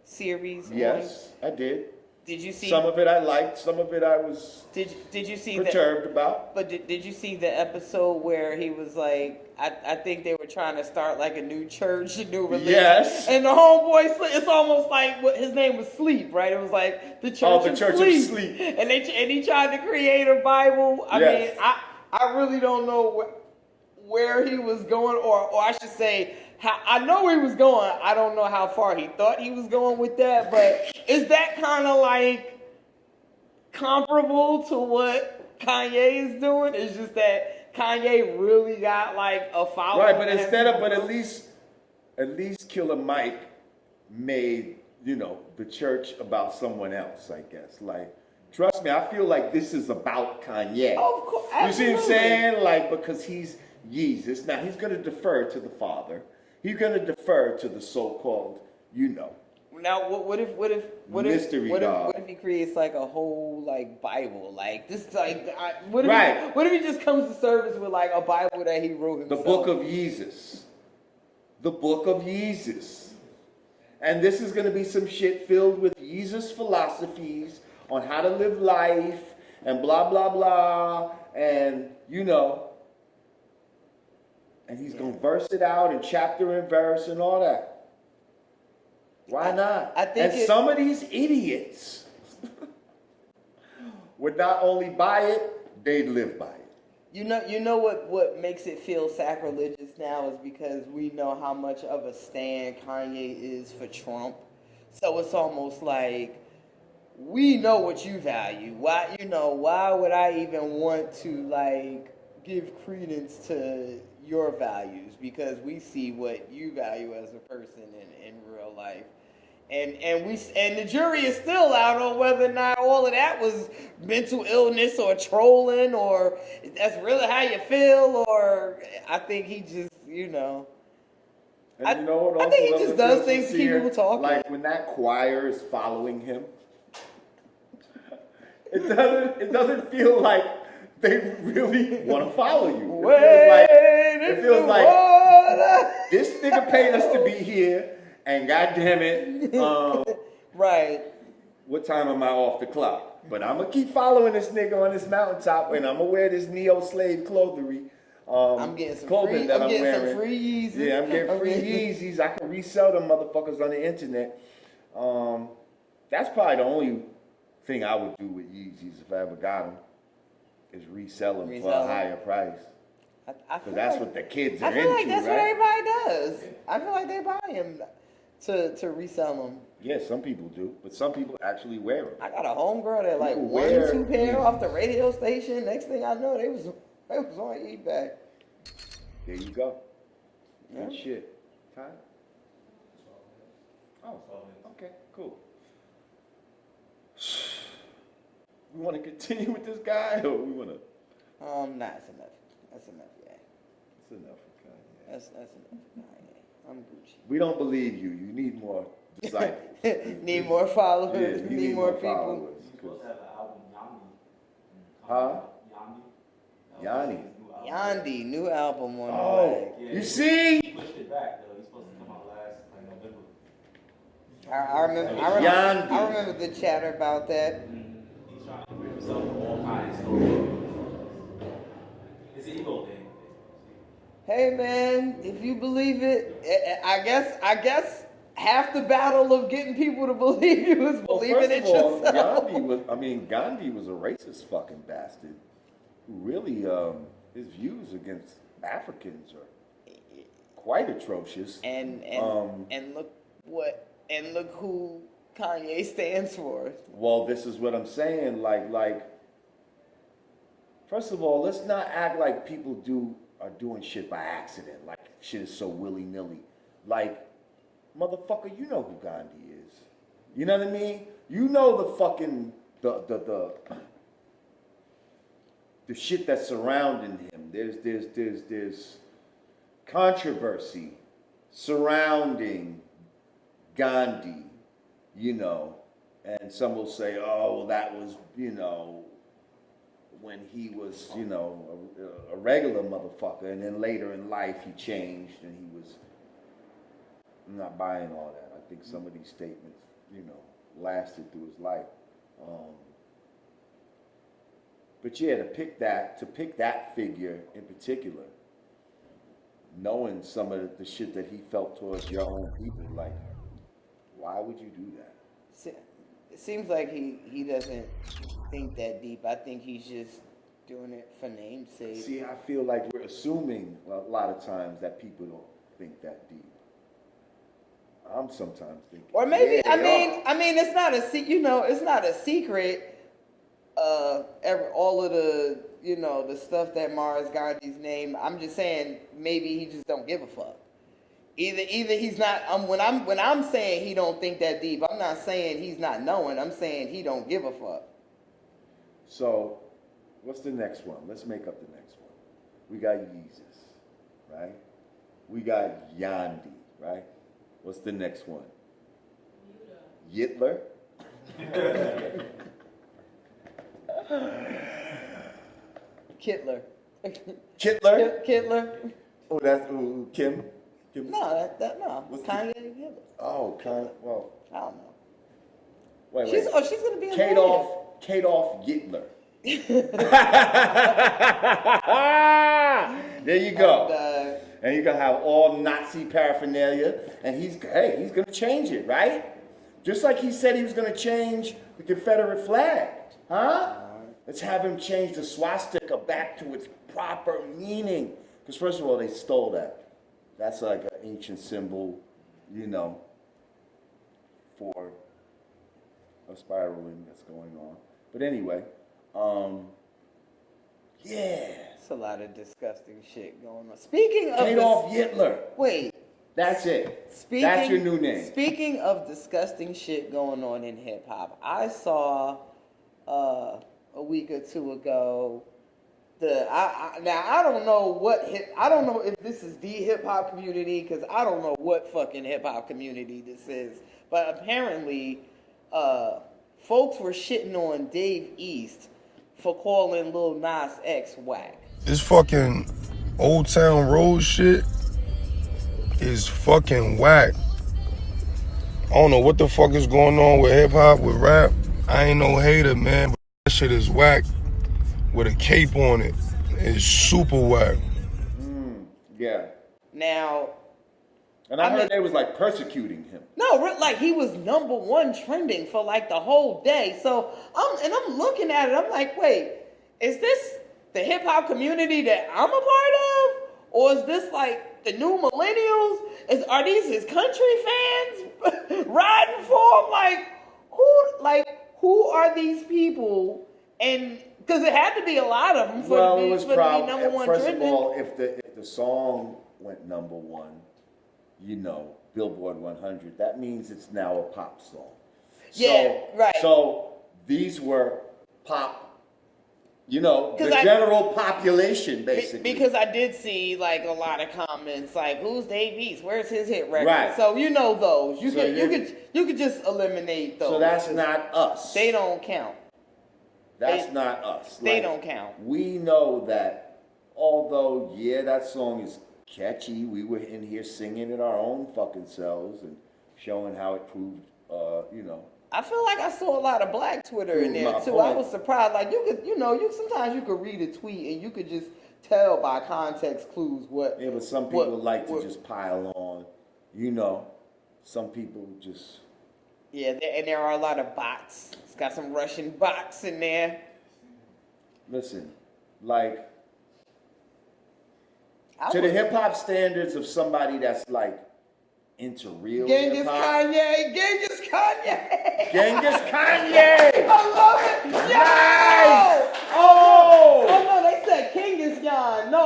series? Yes, I did. Did you see some of it? I liked. Some of it I was. Did you see perturbed about? But did you see the episode where he was like, I think they were trying to start like a new church, a new religion. Yes. And the homeboy, it's almost like his name was Sleep, right? It was like the Church of Sleep. And he tried to create a Bible. I mean, I really don't know where he was going, or I should say, I know he was going. I don't know how far he thought he was going with that, but is that kind of like comparable to what Kanye is doing? It's just that Kanye really got like a following. Right, but at least Killer Mike made, the church about someone else, I guess. Like, trust me, I feel like this is about Kanye. Of course, absolutely. You see what I'm saying? Like, because he's Jesus. Now, he's going to defer to the Father. He's going to defer to the so-called, Now, what if he creates like a whole like Bible, like this, like what if he just comes to service with like a Bible that he wrote himself? The Book of Jesus. The Book of Jesus. And this is going to be some shit filled with Jesus philosophies on how to live life and blah blah blah, and and he's going to verse it out in chapter and verse and all that. Why not? Some of these idiots would not only buy it, they'd live by it. You know what makes it feel sacrilegious now is because we know how much of a stand Kanye is for Trump. So it's almost like, we know what you value. Why would I even want to like give credence to your values? Because we see what you value as a person in real life. And the jury is still out on whether or not all of that was mental illness or trolling, or that's really how you feel, or I think he just, And you know what? I think he just does things to keep people talking. Like when that choir is following him, it doesn't feel like they really want to follow you. It feels like this nigga paid us to be here. And goddamn it, right. What time am I off the clock? But I'm gonna keep following this nigga on this mountaintop, and I'm gonna wear this neo-slave clothery. I'm getting some clothing free. I'm getting some free Yeezys. Yeah, I'm getting free Yeezys. I can resell them motherfuckers on the internet. That's probably the only thing I would do with Yeezys if I ever got them, is resell them for a higher price. Because that's what the kids are into, right? I feel like that's what everybody does. I feel like they buy them to resell them. Yeah, some people do, but some people actually wear them. I got a homegirl that like 1 or 2 pair off the radio station. Next thing I know, they was on eBay. There you go. Good shit. Time? Oh, okay, cool. We want to continue with this guy, or we want to? Nah, that's enough. That's enough, yeah. That's enough for Kanye. That's enough for Kanye. I'm Gucci. We don't believe you. You need more disciples. Need more followers. Yeah, you need more people. followers. He's supposed to have an album, Yandhi. Huh? Yandhi. Yandhi, new album on the Oh, way. Yeah, you see? He pushed it back though. He's supposed to come out last November. I remember the chatter about that. He's trying to rid himself of all kinds of stories. It's an ego thing. Hey man, if you believe it, I guess half the battle of getting people to believe you is believing it yourself. Gandhi was a racist fucking bastard who really, his views against Africans are quite atrocious. And look who Kanye stands for. Well, this is what I'm saying. Like, first of all, let's not act like people are doing shit by accident. Like shit is so willy-nilly. Like, motherfucker, you know who Gandhi is. You know what I mean? You know the fucking the shit that's surrounding him. There's controversy surrounding Gandhi, you know, and some will say, oh, well, that was, you know, when he was, you know, a regular motherfucker, and then later in life he changed and he was. I'm not buying all that. I think some of these statements, you know, lasted through his life. But yeah, to pick that figure in particular, knowing some of the shit that he felt towards your own people, like, why would you do that? It seems like he doesn't think that deep. I think he's just doing it for namesake. See, I feel like we're assuming a lot of times that people don't think that deep. I'm sometimes thinking. Or maybe yeah, I mean, it's not a secret. All of the, you know, the stuff that Mars Gandhi's name. I'm just saying maybe he just don't give a fuck. Either he's not. When I'm saying he don't think that deep, I'm not saying he's not knowing. I'm saying he don't give a fuck. So, what's the next one? Let's make up the next one. We got Yeezus, right? We got Yandhi, right? What's the next one? Yitler. Kittler. Kittler? Kittler. Oh, that's Kim? No, no. What's Kanye Kittler. Oh, well. I don't know. Wait. She's gonna be Kadolf Yitler. There you go. And you're gonna have all Nazi paraphernalia, and he's gonna change it, right? Just like he said he was gonna change the Confederate flag, huh? Let's have him change the swastika back to its proper meaning. Because first of all, they stole that. That's like an ancient symbol, you know, for a spiraling that's going on. But anyway, yeah. It's a lot of disgusting shit going on. Speaking of Adolf Hitler. Wait. That's it. That's your new name. Speaking of disgusting shit going on in hip hop, I saw a week or two ago. I don't know if this is the hip hop community, because I don't know what fucking hip hop community this is. But apparently, folks were shitting on Dave East for calling Lil Nas X whack. This fucking Old Town Road shit is fucking whack. I don't know what the fuck is going on with hip hop, with rap. I ain't no hater, man, but that shit is whack with a cape on it. It's super whack. Yeah. Now, and I heard they was like persecuting him. No, like he was #1 trending for like the whole day. So I'm looking at it. I'm like, wait, is this the hip hop community that I'm a part of, or is this like the new millennials? Are these his country fans riding for him? Who are these people? And because it had to be a lot of them for to be #1 first trending. of all, if the song went #1, you know, Billboard 100, that means it's now a pop song. Yeah, right. So these were pop. You know, the 'Cause general population, basically. Because I did see like a lot of comments like, "Who's Dave East? Where's his hit record?" Right. So you know those. You So could just eliminate those. So that's not us. They don't count. That's not us. They Like, don't count. We know that although, yeah, that song is catchy, we were in here singing it our own fucking selves and showing how it proved, you know. I feel like I saw a lot of black Twitter in there My too. point. I was surprised. Like sometimes you could read a tweet and you could just tell by context clues what. Yeah, but some people like to just pile on, you know. Some people just. Yeah, and there are a lot of bots. It's got some Russian bots in there. Listen, like, I to the was- hip hop standards of somebody that's like into real Genghis hip hop. Kanye. Genghis Kanye! I love it. Nice! Oh no, they said Genghis Yan. No,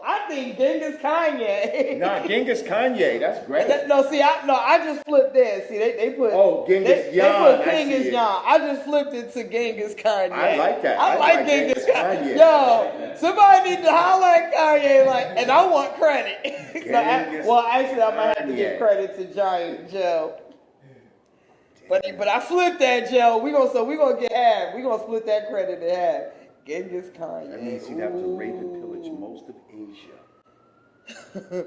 I think Genghis Kanye. Nah, Genghis Kanye, that's great. I just flipped that. See, they put Genghis Yan. They put I see Genghis it. Yan. I just flipped it to Genghis Kanye. I like that. I like Genghis Kanye. Yo, somebody need to holler at Kanye, and I want credit. Actually, I might have to give Kanye. credit to Giant Joe. But I flipped that, Joe. We gonna get half. We gonna split that credit in half. Genghis Kanye. That means you'd have to rape and pillage most of Asia to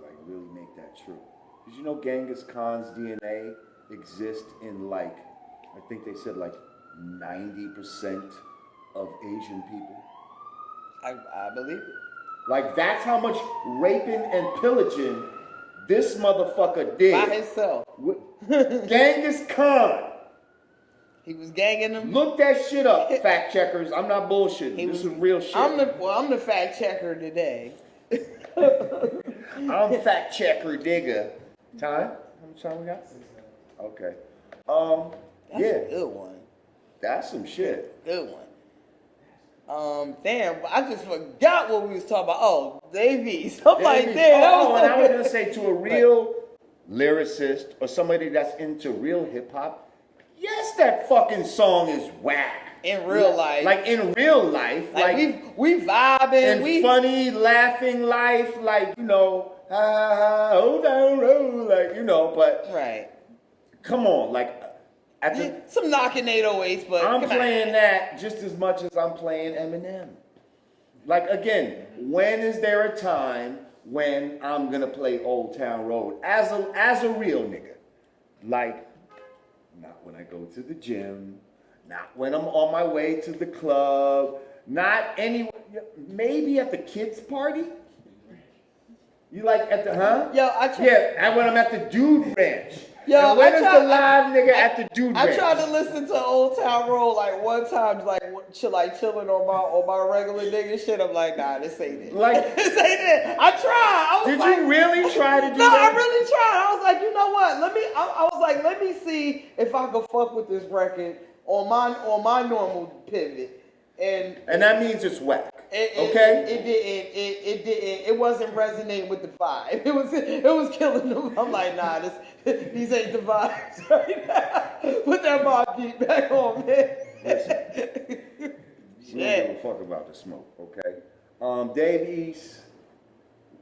like really make that true. Did you know Genghis Khan's DNA exists in like, I think they said like 90% of Asian people? I believe it. Like that's how much raping and pillaging this motherfucker did. By himself. Genghis Khan. He was ganging them. Look that shit up, fact checkers. I'm not bullshitting. This is real shit. I'm the fact checker today. I'm fact checker Digga. Time? How much time we got? Okay. That's yeah. a good one. That's some shit. Good one. Damn, I just forgot what we was talking about. Oh, Davies. I'm like, damn. And I was gonna say to a real lyricist or somebody that's into real hip hop, yes, that fucking song is whack. In real life. Like in real life. Like we vibing. And funny, laughing life, like, you know, hold down road, like, you know, but right. Come on, like some knocking 808s, but I'm playing that just as much as I'm playing Eminem. Like again, when is there a time when I'm gonna play Old Town Road as a real nigga? Like, not when I go to the gym, not when I'm on my way to the club, not anywhere. Maybe at the kids' party. You like at the Yo, and when I'm at the dude ranch. Yo, and when is the live nigga at the dude ranch? I tried to listen to Old Town Road like one time, like chilling on my regular nigga shit. I'm like, nah, this ain't it. Like this ain't it. I tried. Did you really try to do no, that? I really tried. I was like, you know what? Let me see if I could fuck with this record on my normal pivot. And that means it's whack. It wasn't resonating with the vibe. It was killing them. I'm like, nah, these ain't the vibes right now. Put that Mob Deep back on, man. Listen, we don't give a fuck about the smoke, okay? Dave East,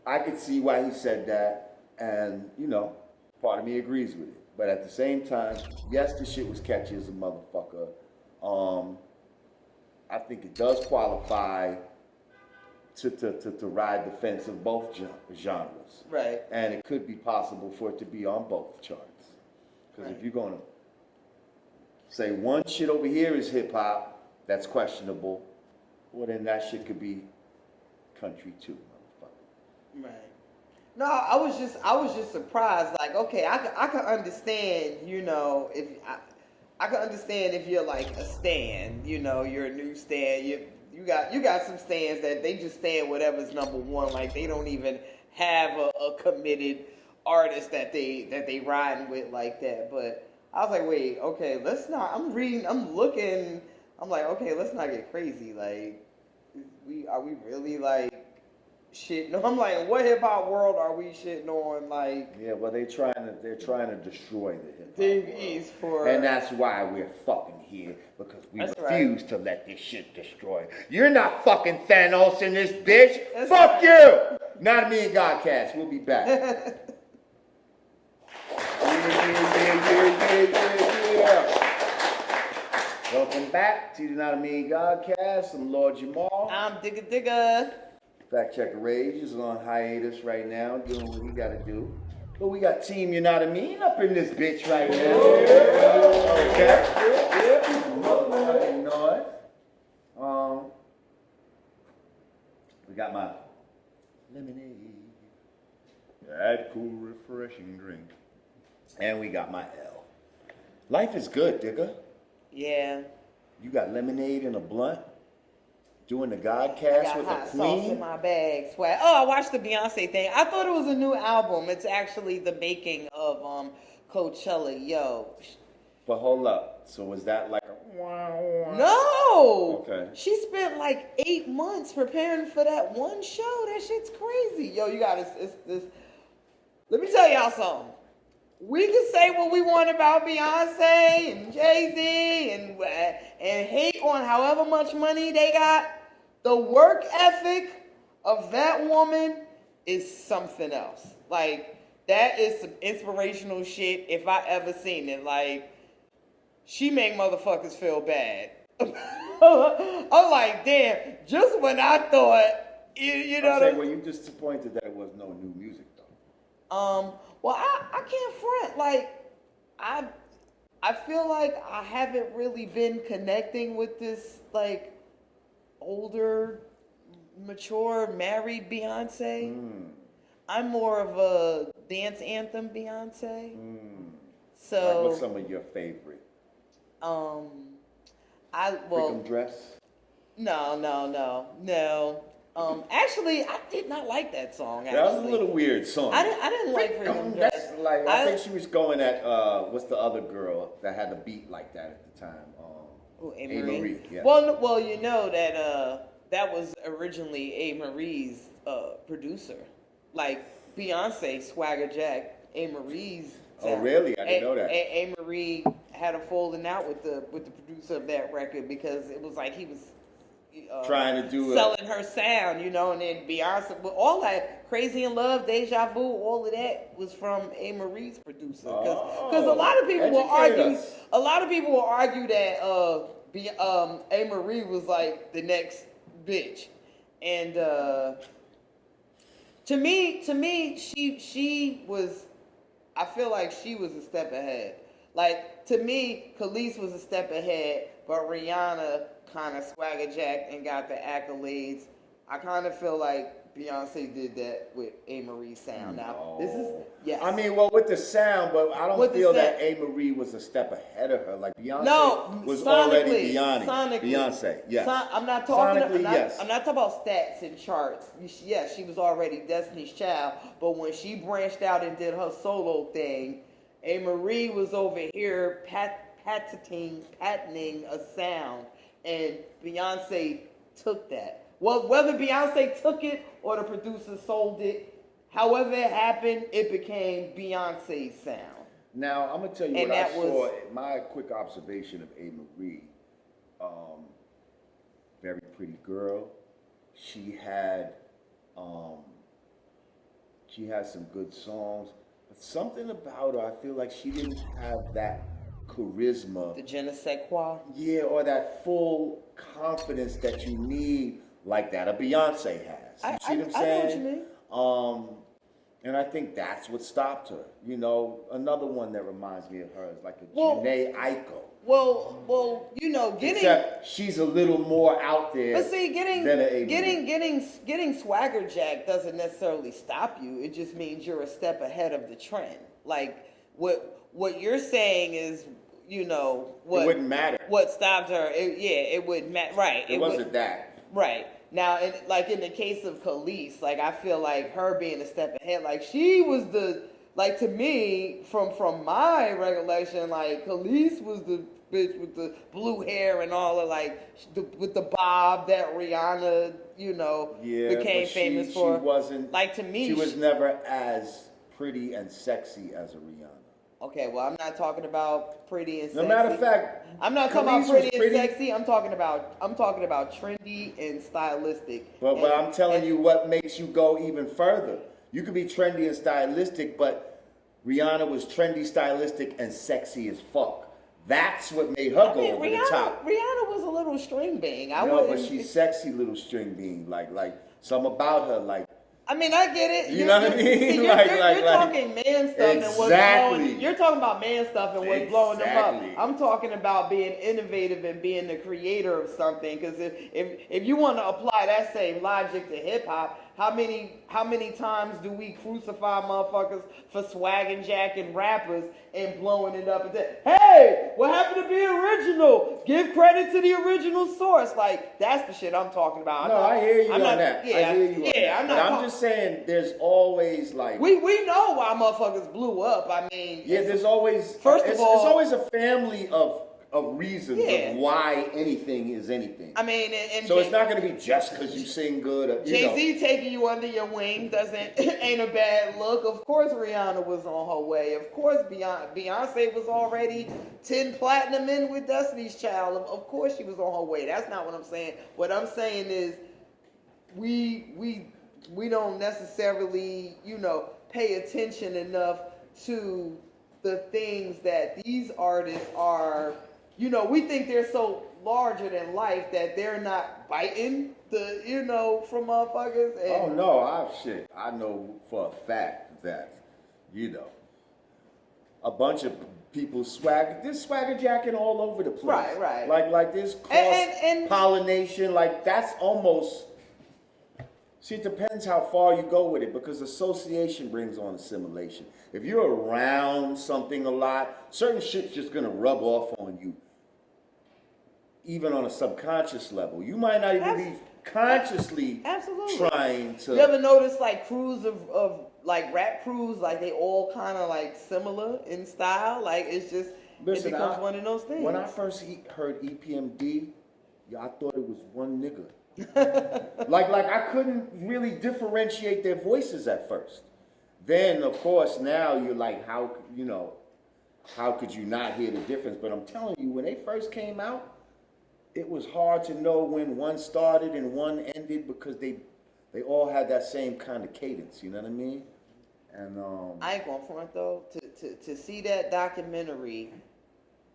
I could see why he said that, and you know, part of me agrees with it. But at the same time, yes, the shit was catchy as a motherfucker. I think it does qualify to ride the fence of both genres. Right. And it could be possible for it to be on both charts. Because if you're going to say one shit over here is hip hop, that's questionable, well then that shit could be country too, motherfucker. Right. No, I was just surprised. Like, okay, I can understand, you know, if I can understand if you're like a stan, you know, you're a new stan. You got some stans that they just stand whatever's number one. Like they don't even have a committed artist that they riding with like that. But I was like, wait, okay, let's not. I'm looking. I'm like, okay, let's not get crazy. Like, are we really like shitting on. I'm like, what hip hop world are we shitting on? Like, Yeah, well, they're trying to destroy the hip hop these for, and that's why we're fucking here, because we That's refuse to let this shit destroy. You're not fucking Thanos in this bitch. That's Fuck right. you. Yanadameen Godcast. We'll be back. Yeah. Welcome back to the Yanadameen Godcast. I'm Lord Jamar. I'm Digga. Fact Checker Rage is on hiatus right now, doing what we gotta do. But we got Team Yanadameen up in this bitch right now. Okay. Motherfucking noise. We got my lemonade. That cool, refreshing drink. And we got my L. Life is good, Digga. Yeah. You got lemonade and a blunt. Doing the I Godcast got with hot a sauce in queen. my bag. Swag. Oh, I watched the Beyonce thing. I thought it was a new album. It's actually the making of Coachella. Yo. But hold up. So was that like a No. Okay. She spent like 8 months preparing for that one show. That shit's crazy. Yo, you got this. Let me tell y'all something. We can say what we want about Beyonce and Jay-Z and hate on however much money they got. The work ethic of that woman is something else. Like, that is some inspirational shit if I ever seen it. Like, she make motherfuckers feel bad. I'm like, damn, just when I thought, you know what I mean? Were you disappointed that it was no new music though? Well, I can't front. Like, I feel like I haven't really been connecting with this, like, older, mature, married Beyonce. I'm more of a dance anthem Beyonce. So, Like, what's some of your favorite? Freakum Dress? No. Actually, I did not like that song. Actually. That was a little weird song. I didn't like Freakum Dress. That's like, I think she was going at what's the other girl that had the beat like that at the time? Amerie. Yeah. Well, you know that that was originally Amerie's producer. Like, Beyonce swagger jack Amerie's. Oh, really? I didn't know that. Amerie had a falling out with the producer of that record because it was like he was trying to do selling her sound, you know, and then Beyonce, but all that Crazy in Love, Deja Vu, all of that was from Amerie's producer. Because a lot of people will argue that Amerie was like the next bitch, and to me, she was. I feel like she was a step ahead. Like, to me, Kelis was a step ahead, but Rihanna kind of swagger jacked and got the accolades. I kind of feel like Beyonce did that with Amerie's sound. Now, this is, yes. I mean, well, with the sound, but I don't feel that Amerie was a step ahead of her. Like, Beyonce was already Beyonce, yes. I'm not talking sonically, yes. I'm not talking about stats and charts. Yes, she was already Destiny's Child, but when she branched out and did her solo thing, Amerie was over here patenting a sound, and Beyonce took that. Well, whether Beyonce took it or the producer sold it, however it happened, it became Beyonce's sound. Now, I'm going to tell you what I saw. My quick observation of Amerie, very pretty girl. She had some good songs. But something about her, I feel like she didn't have that charisma. The je ne sais quoi? Yeah, or that full confidence that you need like that a Beyonce has. You see what I'm saying? I know what you mean. And I think that's what stopped her. You know, another one that reminds me of her is like a Jhené Aiko. Well, you know, except she's a little more out there. But see, getting swagger jack doesn't necessarily stop you. It just means you're a step ahead of the trend. Like what you're saying is, you know, what it wouldn't matter. What stopped her? It wouldn't matter. Right. It wasn't that. Right. Now, in the case of Kelis, like, I feel like her being a step ahead, like, she was the like to me, from my recollection, like Kelis was the bitch with the blue hair and all of with the bob that Rihanna, became famous for. She wasn't. Like to me, she was never as pretty and sexy as a Rihanna. Okay, well, I'm not talking about pretty and sexy. No matter of fact, I'm not talking about pretty and sexy. I'm talking about trendy and stylistic. But I'm telling you what makes you go even further. You could be trendy and stylistic, but Rihanna was trendy, stylistic, and sexy as fuck. That's what made her go over the top. Rihanna was a little string bean. But she's sexy little string bean. Like something about her, like. I mean, I get it. You know what I mean? You're talking man stuff and what's blowing. You're talking about man stuff and what's blowing them up. I'm talking about being innovative and being the creator of something. Because if you want to apply that same logic to hip hop, how many times do we crucify motherfuckers for swagging jacking rappers and blowing it up and say, hey, what happened to be original? Give credit to the original source. Like, that's the shit I'm talking about. I hear you on that. Yeah, I hear you on that. But I'm just saying, there's always like... We know why motherfuckers blew up. I mean... Yeah, there's always... First of all... It's always a family of reasons of why anything is anything. I mean, so it's not going to be just because you sing good. Or, Jay-Z taking you under your wing ain't a bad look. Of course, Rihanna was on her way. Of course, Beyonce was already 10 platinum in with Destiny's Child. Of course, she was on her way. That's not what I'm saying. What I'm saying is, we don't necessarily, pay attention enough to the things that these artists are. We think they're so larger than life that they're not biting from motherfuckers. And oh no, I know for a fact that, a bunch of people swagger jacking all over the place. Right. Like this cross pollination, like that's almost. See, it depends how far you go with it because association brings on assimilation. If you're around something a lot, certain shit's just gonna rub off on you. Even on a subconscious level. You might not even be consciously trying to... You ever notice like crews of like rap crews, like they all kind of like similar in style? Like it's just, it becomes one of those things. When I first heard EPMD, I thought it was one nigga. like I couldn't really differentiate their voices at first. Then, of course, now you're like, how could you not hear the difference? But I'm telling you, when they first came out, it was hard to know when one started and one ended because they all had that same kind of cadence. You know what I mean? And I ain't gonna front though. To see that documentary,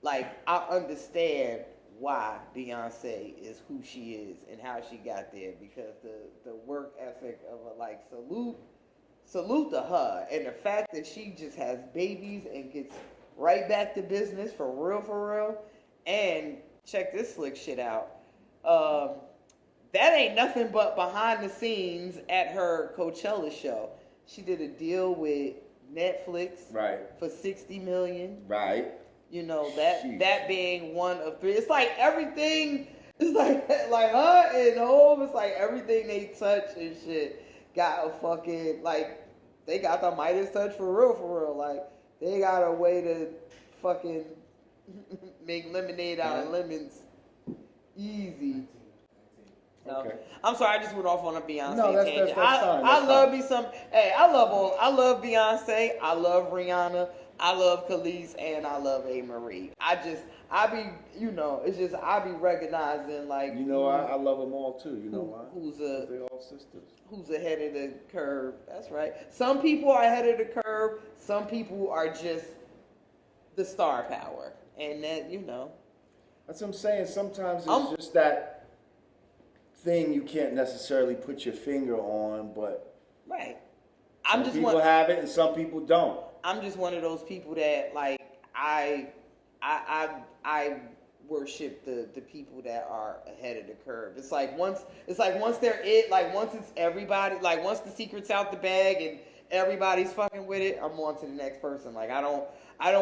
like I understand why Beyonce is who she is and how she got there because the work ethic of her, like salute to her, and the fact that she just has babies and gets right back to business for real, and check this slick shit out. That ain't nothing but behind the scenes at her Coachella show. She did a deal with Netflix for $60 million. Right. That being one of three. It's like everything. It's like her and Hov. It's like everything they touch and shit got a fucking like they got the Midas touch for real. Like they got a way to fucking make lemonade out of lemons easy. Okay. I'm sorry, I just went off on a Beyonce That's tangent. fine. I love me some. Hey, I love Beyonce. I love Rihanna. I love Kelis and I love Amerie. I be recognizing like. I love them all too. You know why? They're all sisters. Who's ahead of the curve? That's right. Some people are ahead of the curve. Some people are just the star power, and that That's what I'm saying. Sometimes it's just that thing you can't necessarily put your finger on, but some people have it and some people don't. I'm just one of those people that like I worship the people that are ahead of the curve. It's like once they're once it's everybody, like once the secret's out the bag and everybody's fucking with it, I'm on to the next person. Like I don't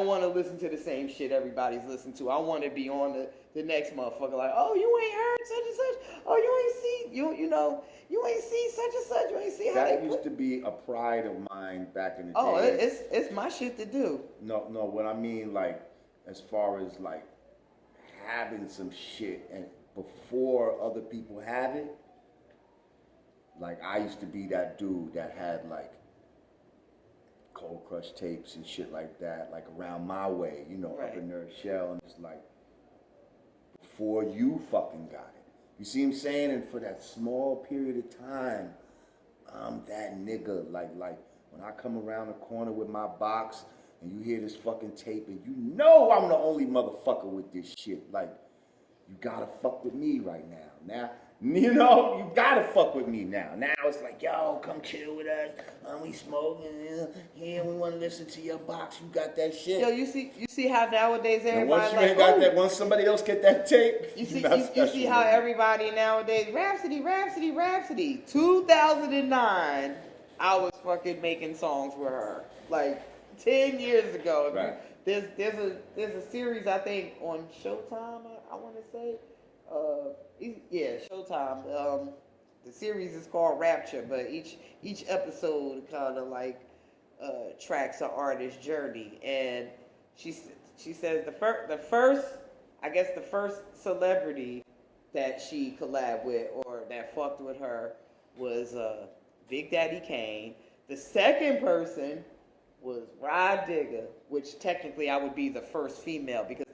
want to listen to the same shit everybody's listening to. I want to be on the next motherfucker. Like, oh, you ain't heard such and such. Oh, you ain't see such and such. You ain't see how that they used to be a pride of mine back in the Oh, day. it's my shit to do. No, what I mean, like, as far as like having some shit and before other people have it, like I used to be that dude that had like Cold Crush tapes and shit like that, like around my way, you know, Right. up in Nerd Shell, and it's like before you fucking got it. You see what I'm saying? And for that small period of time, I'm that nigga. Like when I come around the corner with my box and you hear this fucking tape and you know I'm the only motherfucker with this shit. Like, you gotta fuck with me right now. Now, you know, you gotta fuck with me now. Now it's like, yo, come chill with us. We smoking. Yeah, we want to listen to your box. You got that shit. Yo, you see how nowadays And everybody once you like, ain't got "Ooh." that, once somebody else get that tape, You see, you're not you special see how no more. everybody nowadays, Rapsody. 2009, I was fucking making songs with her. Like 10 years ago. Right. There's a series I think on Showtime. I want to say, yeah, Showtime. The series is called Rapture, but each episode kind of like tracks an artist's journey, and she says the first celebrity that she collabed with or that fucked with her was Big Daddy Kane. The second person was Rih Digga, which technically I would be the first female because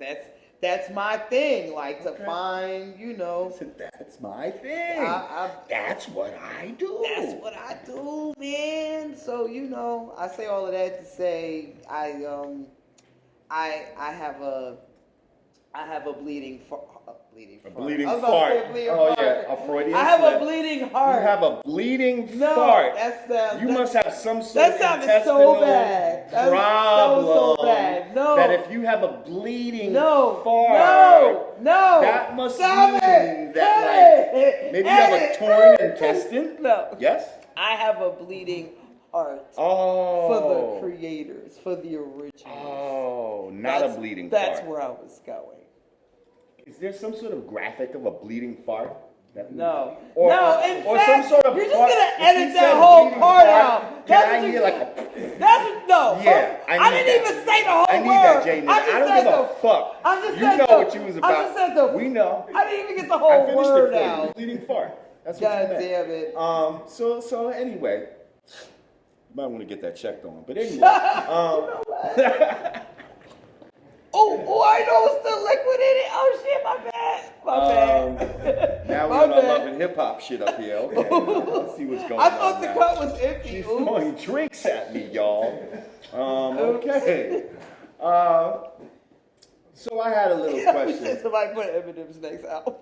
that's my thing, like to find, you know. That's my thing. That's what I do. That's what I do, man. So, you know, I say all of that to say I have a bleeding fart. A bleeding I was about to fart. say a bleeding Oh fart. yeah, a Freudian I have slip. a bleeding heart. You have a bleeding No, fart. that must have some sort that of sounded intestinal so bad. That problem. was so bad. No. That if you have a bleeding No, fart, no, that must stop mean it. that Hey, maybe you have a hey, torn hey. intestine. No. Yes? I have a bleeding heart Oh. for the creators, for the originals. Oh, not a bleeding That's fart. where I was going. Is there some sort of graphic of a bleeding fart? No. Or In or fact, some sort of you're just fart. gonna If edit she that said whole bleeding part fart, out. Can That's I what hear you- like a... No. Yeah, I need didn't that. even say the whole I need word. that, Jay. I just I don't said give a fuck. I just You said know the- what you was about. I just said the. We know. I didn't even get the I whole finished word it for you. out. Bleeding fart. That's what God you meant. damn it. So anyway, you might want to get that checked on. But anyway, Oh, I know it's still liquid in it. Oh shit, my bad. My bad. now My we're on bad. Love and Hip Hop shit up here. Okay, let's see what's going on. I thought the now. cup was empty. She's Oops. throwing drinks at me, y'all. Okay. So I had a little question. Somebody put Eminem's next album.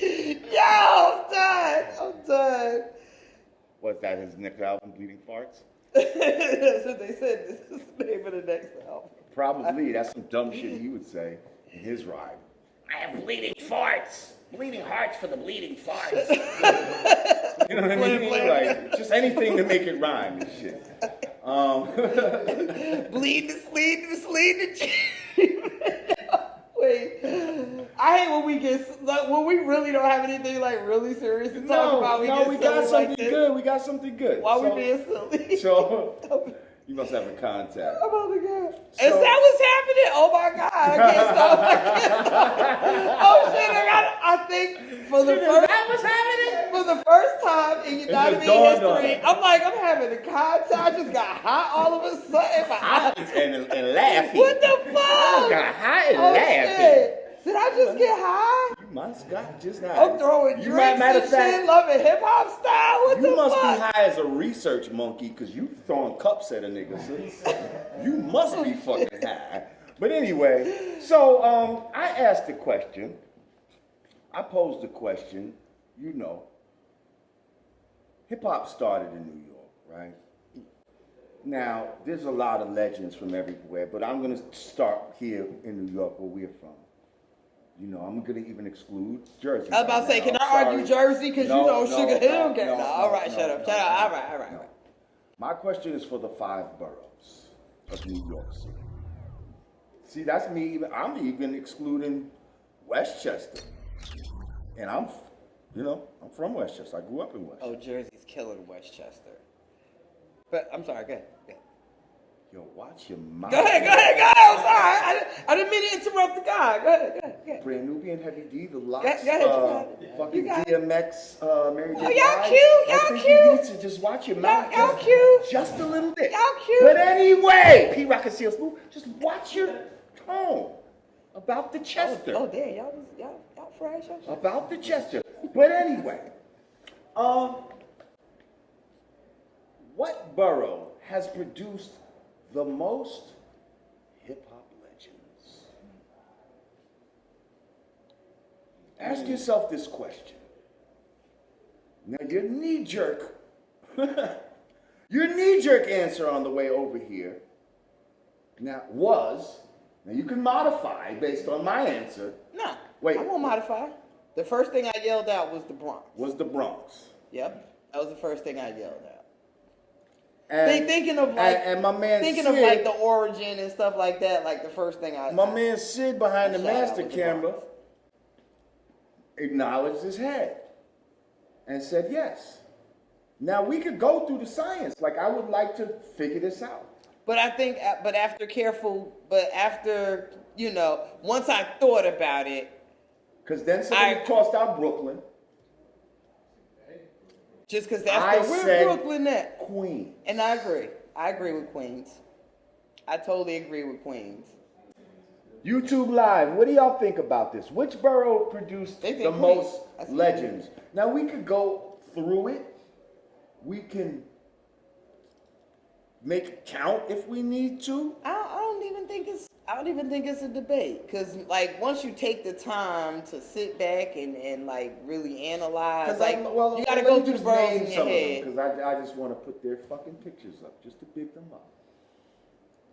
Yo, I'm done. Was that his next album, Bleeding Farts? That's what they said. This is the name of the next album. Probably. That's some dumb shit he would say in his rhyme. I have bleeding farts. Bleeding hearts for the bleeding farts. You know what I mean? Like, just anything to make it rhyme and shit. Bleed the cheese. Wait, I hate when we get like when we really don't have anything like really serious to talk about. We get got silly something like this. good. We got something good. Why we being silly? So you must have a contact. Oh my god! Is So- that what's happening? Oh my god! I can't stop! Oh shit! I think for the first time in Yanadameen dawned on history, us. I'm like, I'm having a contact. I just got hot all of a sudden. My Hot and laughing. What the fuck? I got hot and Oh laughing. shit! Did I just get high? You must got just high. I'm throwing You drinks matter and of fact, shit, loving hip hop style. What you the must fuck? be high as a research monkey because you throwing cups at a nigga. So you must be fucking high. But anyway, so I asked the question. I posed the question. You know, hip hop started in New York, right? Now, there's a lot of legends from everywhere, but I'm gonna start here in New York, where we're from. You know, I'm gonna even exclude Jersey. I was about to say, can I argue Jersey? Because you know Sugar Hill gang. All right, shut up. All right. My question is for the 5 boroughs of New York City. See, that's me. I'm even excluding Westchester, and I'm You know, I'm from Westchester. I grew up in Westchester. Oh, Jersey's killing Westchester. But I'm sorry, go ahead. Yo, watch your mouth. Go ahead. I'm sorry. I didn't mean to interrupt the guy. Go ahead. Brand Nubian Heavy D, the Locks, Go ahead, fucking you got it. DMX, Mary J. Oh, y'all Blige. cute, I y'all think cute. you need to just watch your mouth. Y'all cute. Just a little bit. Y'all cute. But anyway, P. Rock and Seal Smooth, just watch your tone about the Chester. Oh, damn, y'all fresh. About the Chester. But anyway, what borough has produced the most hip-hop legends? Ask yourself this question. Now, your knee-jerk answer on the way over here now you can modify based on my answer. No, Wait. I won't modify. The first thing I yelled out was the Bronx. Was the Bronx. Yep, that was the first thing I yelled out. And, Thinking of like the origin and stuff like that, like the first thing My man Sid behind the I shot out master with the camera Bronx. acknowledged his head and said yes. Now we could go through the science. Like I would like to figure this out. But I think, once I thought about it, Because then somebody tossed out Brooklyn. just because that's where Brooklyn at. Queens. And I agree. I agree with Queens. I totally agree with Queens. YouTube Live, what do y'all think about this? Which borough produced They think the Queens. most I think legends? Now we could go through it. We can make it count if we need to. I don't even think it's a debate, because like once you take the time to sit back and like really analyze, like you got to go through the boroughs in your head. Because I just want to put their fucking pictures up just to big them up.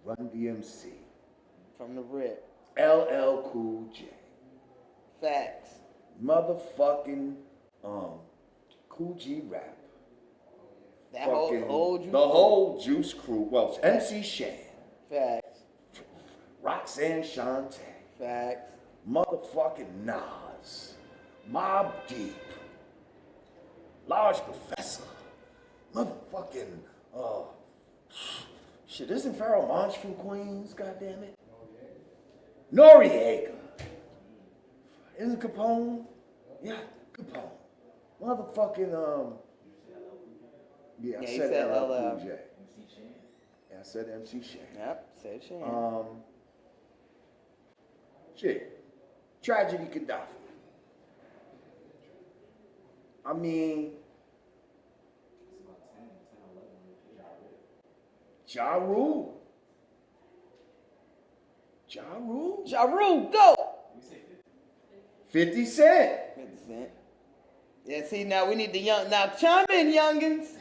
Run DMC. From the rip. LL Cool J. Facts. Motherfucking Cool G Rap. That whole juice. The whole Juice Crew. Well, it's MC Shan. Facts. Roxanne Shante. Facts. Motherfucking Nas. Mobb Deep. Large Professor. Motherfucking shit, isn't Pharoah Monch from Queens, goddammit? Noriega. Isn't Capone? Yeah, Capone. Motherfucking I said LL Cool J. Yeah, I said MC Shan. Yep, said Shan. Shit. Tragedy Gaddafi. I mean, Ja Rule. Ja Rule? Ja Rule, go! 50 Cent. 50 Cent. Yeah, see, now we need the now chime in, youngins.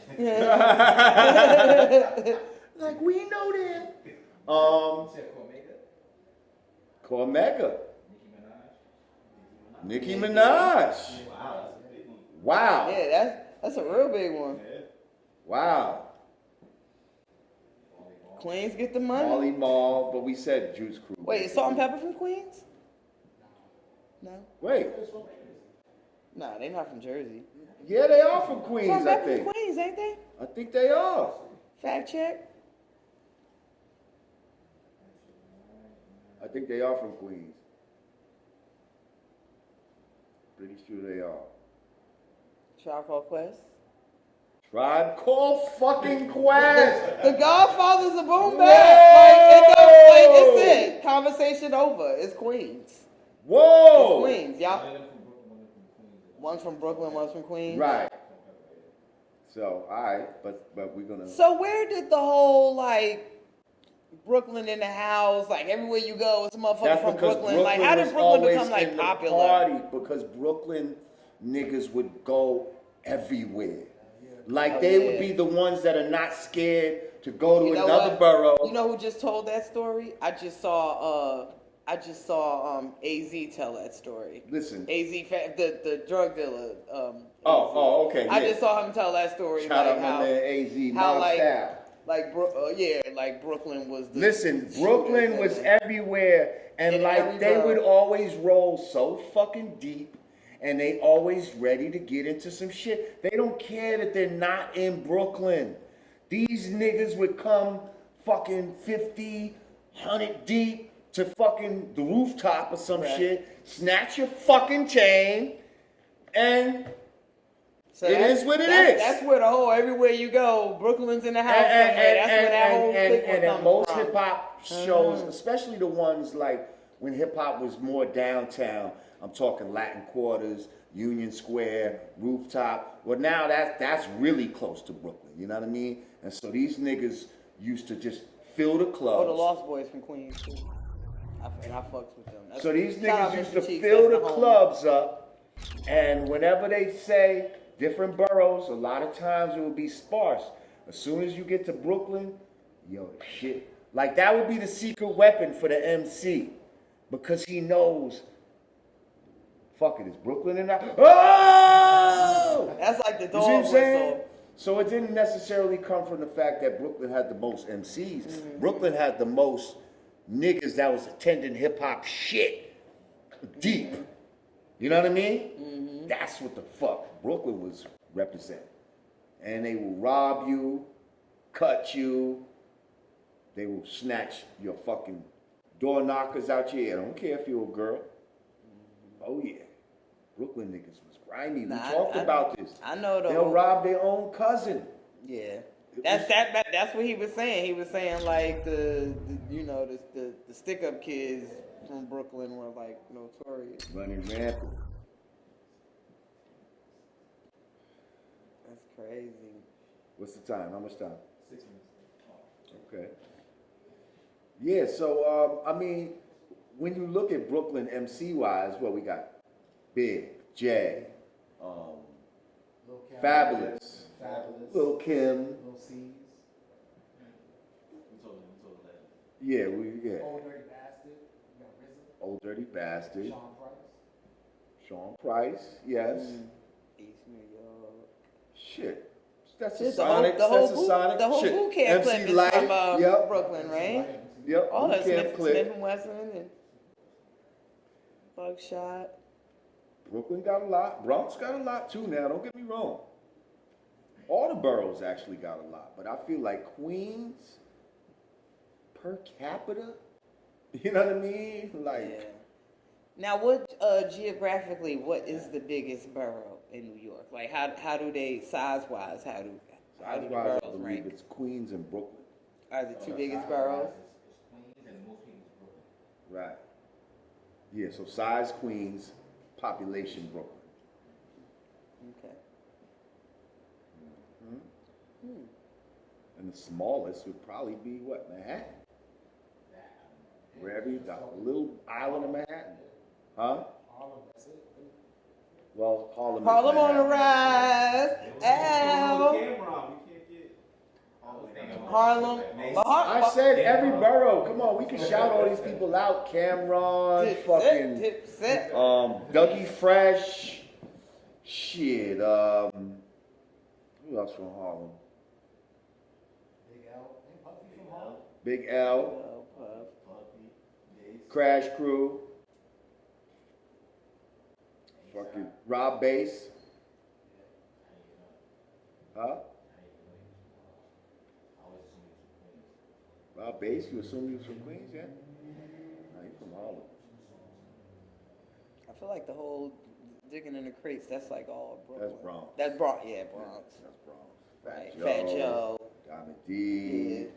Like, we know them. Cormega. Nicki Minaj. Wow. Yeah, that's a real big one. Wow. Queens get the money. Molly Mall, but we said Juice Crew. Wait, is Salt and Pepper from Queens? No. Wait. Nah, they not from Jersey. Yeah, they are from Queens, Salt and I Pepper think. from Queens, ain't they? I think they are. Fact check. I think they are from Queens. Pretty sure they are. Tribe Called Quest. Tribe Called fucking Quest. The Godfather's a boom bap. Like, it's it. Conversation over. It's Queens. Whoa. It's Queens, y'all. One's from Brooklyn, one's from Queens. Right. So, all right, but we're gonna. So where did the whole like Brooklyn in the house, like everywhere you go, it's a motherfucker That's from because Brooklyn. Like how did Brooklyn always become like in the popular? Party because Brooklyn niggas would go everywhere. Like they would be the ones that are not scared to go to another borough. You know who just told that story? I just saw AZ tell that story. Listen. AZ, the drug dealer. Okay. Yeah. I just saw him tell that story. Shout like out how, my man AZ. how Like Brooklyn was the. Listen, Brooklyn was everywhere, and In like every they borough. would always roll so fucking deep, and they always ready to get into some shit. They don't care that they're not in Brooklyn. These niggas would come fucking 50, 100 deep to fucking the rooftop or some shit, snatch your fucking chain, and So it is what it is. That's where the whole, everywhere you go, Brooklyn's in the house somewhere. That's where that whole thing and at comes most from. hip hop shows, especially the ones like when hip hop was more downtown, I'm talking Latin Quarters, Union Square, Rooftop. Well, now that's really close to Brooklyn. You know what I mean? And so these niggas used to just fill the clubs. Oh, the Lost Boys from Queens too. And I fucks with them. So these Shout out niggas used Mr. to Cheeks, fill that's the homie. clubs up, and whenever they say different boroughs, a lot of times it would be sparse. As soon as you get to Brooklyn, yo, shit. Like that would be the secret weapon for the MC. Because he knows, fuck it, is Brooklyn in that? Oh! That's like the You see dog what I'm saying? whistle. So it didn't necessarily come from the fact that Brooklyn had the most MCs. Brooklyn had the most niggas that was attending hip hop shit deep. You know what I mean? That's what the fuck Brooklyn was representing. And they will rob you, cut you, they will snatch your fucking door knockers out your ear. I don't care if you're a girl. Oh yeah. Brooklyn niggas was grimy. We talked about this. I know though. They'll rob their own cousin. Yeah. That's what he was saying. He was saying like the stick up kids from Brooklyn were like notorious. Running rampant. That's crazy. What's the time? How much time? 6 minutes. Okay. Yeah, so I mean, when you look at Brooklyn MC wise, well, we got Big, Jay, Fabulous, Lil Kim. Lil C's. We told that. Yeah, Old Dirty Bastard. You got RZA. Old Dirty Bastard. Sean Price. Sean Price, yes. East New York. Shit. That's a Shit, Sonic. the whole That's a Sonic. The whole Shit. boot camp MC clip is Light. from Yep. Brooklyn, right? Yep. All Boot that camp Smith clip. and Wesson and Buckshot. Brooklyn got a lot. Bronx got a lot too now. Don't get me wrong. All the boroughs actually got a lot. But I feel like Queens, per capita, you know what I mean? Like, Yeah. Now, what geographically, what is the biggest borough in New York? Like, how do they size-wise? How do the size-wise, I boroughs believe rank? it's Queens and Brooklyn. Are the two biggest boroughs? It's Queens and most people is Brooklyn. Right. Yeah, so size Queens, population Brooklyn. Okay. And the smallest would probably be what, Manhattan? Wherever you got, a little island of Manhattan. Huh? Harlem, that's it. Well, Harlem. Harlem is on the Manhattan. rise. Ow. We can't get all the things. Harlem. But I said every borough. Come on, we can shout all these people out. Cameron, fucking Dipset. Dougie Fresh. Shit. Who else from Harlem? Big L. Ain't Puffy from Harlem? Big L. Crash Crew. Fucking Rob Bass. Huh? Rob Bass, you assume he was from Queens, yeah? Nah, he's from Harlem. I feel like the whole digging in the crates, that's like all Brooklyn. That's Bronx. That's Bronx, yeah, Bronx. That's Bronx. Right. Fat Joe. Diamond D. Yeah.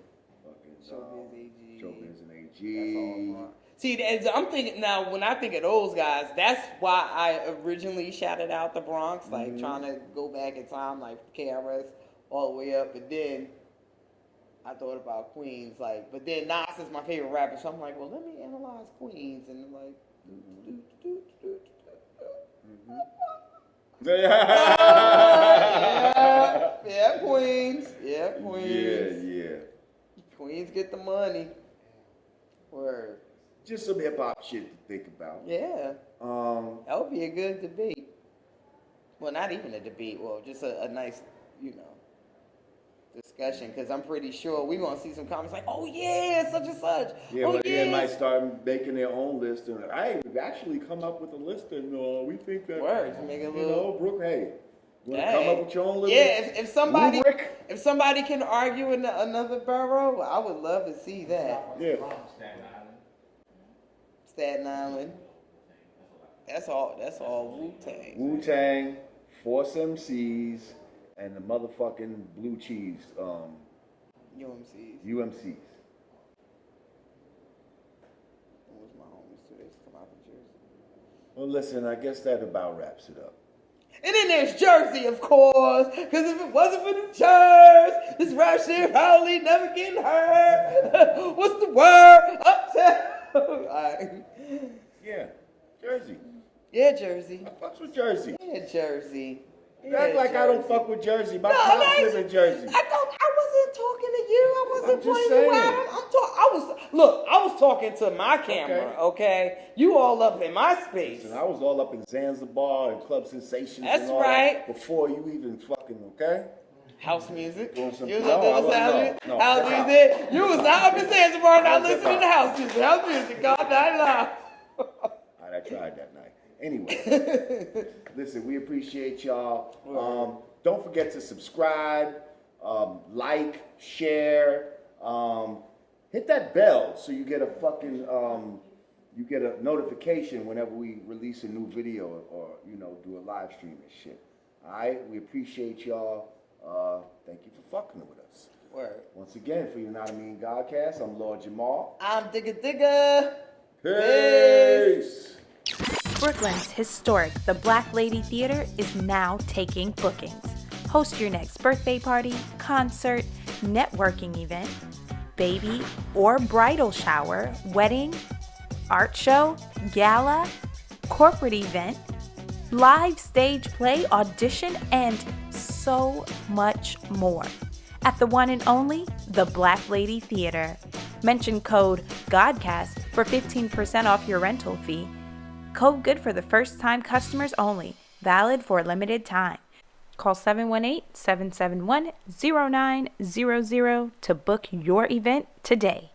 Fucking Showbiz AG. Showbiz and AG. That's all Bronx. See, I'm thinking now, when I think of those guys, that's why I originally shouted out the Bronx, like trying to go back in time, like KRS all the way up. But then I thought about Queens, like, but then Nas is my favorite rapper, so I'm like, well, let me analyze Queens and like. Yeah, Queens. Yeah, Queens. Yeah. Queens get the money. Word. Just some hip hop shit to think about. Yeah. That would be a good debate. Well, not even a debate. Well, just a nice, discussion, because I'm pretty sure we're going to see some comments like, oh yeah, such and such. Yeah, oh, but they might start making their own list. And we've actually come up with a list, and we think that, Words, make a little... Brooke, hey, you want to come up with your own list? Yeah, if somebody can argue in another borough, I would love to see that. Yeah. Staten Island. That's all Wu-Tang. Wu-Tang, Force MCs, and the motherfucking Blue Cheese, UMCs. UMCs. What was my homies today? Come out from Jersey. Well, listen, I guess that about wraps it up. And then there's Jersey, of course, because if it wasn't for the Jersey, this rap shit probably never getting heard. What's the word? Uptown. All right. Yeah, Jersey. Yeah, Jersey. I fucks with Jersey. Yeah, Jersey. You act like I don't fuck with Jersey. My pops live in Jersey. I wasn't talking to you. I wasn't I'm just pointing you saying. out. I was talking to my camera, okay? You all up in my space. Listen, I was all up in Zanzibar and Club Sensations That's and all right. that before you even fucking, okay? House music. Doing some- You was No, up there I with wasn't, house no. music. No, House hip hop. music. You was not up in Zanzibar, not Hip listening to hop. house music. House music all night long. All right, I tried that night. Anyway, listen, we appreciate y'all. Don't forget to subscribe, like, share, hit that bell so you get a fucking you get a notification whenever we release a new video or do a live stream and shit. All right, we appreciate y'all. Thank you for fucking with us. Word. Once again, for Yanadameen Godcast, I'm Lord Jamar. I'm Digga. Peace. Brooklyn's historic The Black Lady Theater is now taking bookings. Host your next birthday party, concert, networking event, baby or bridal shower, wedding, art show, gala, corporate event, live stage play, audition, and so much more. At the one and only The Black Lady Theater. Mention code GODCAST for 15% off your rental fee. Code good for the first-time customers only. Valid for a limited time. Call 718-771-0900 to book your event today.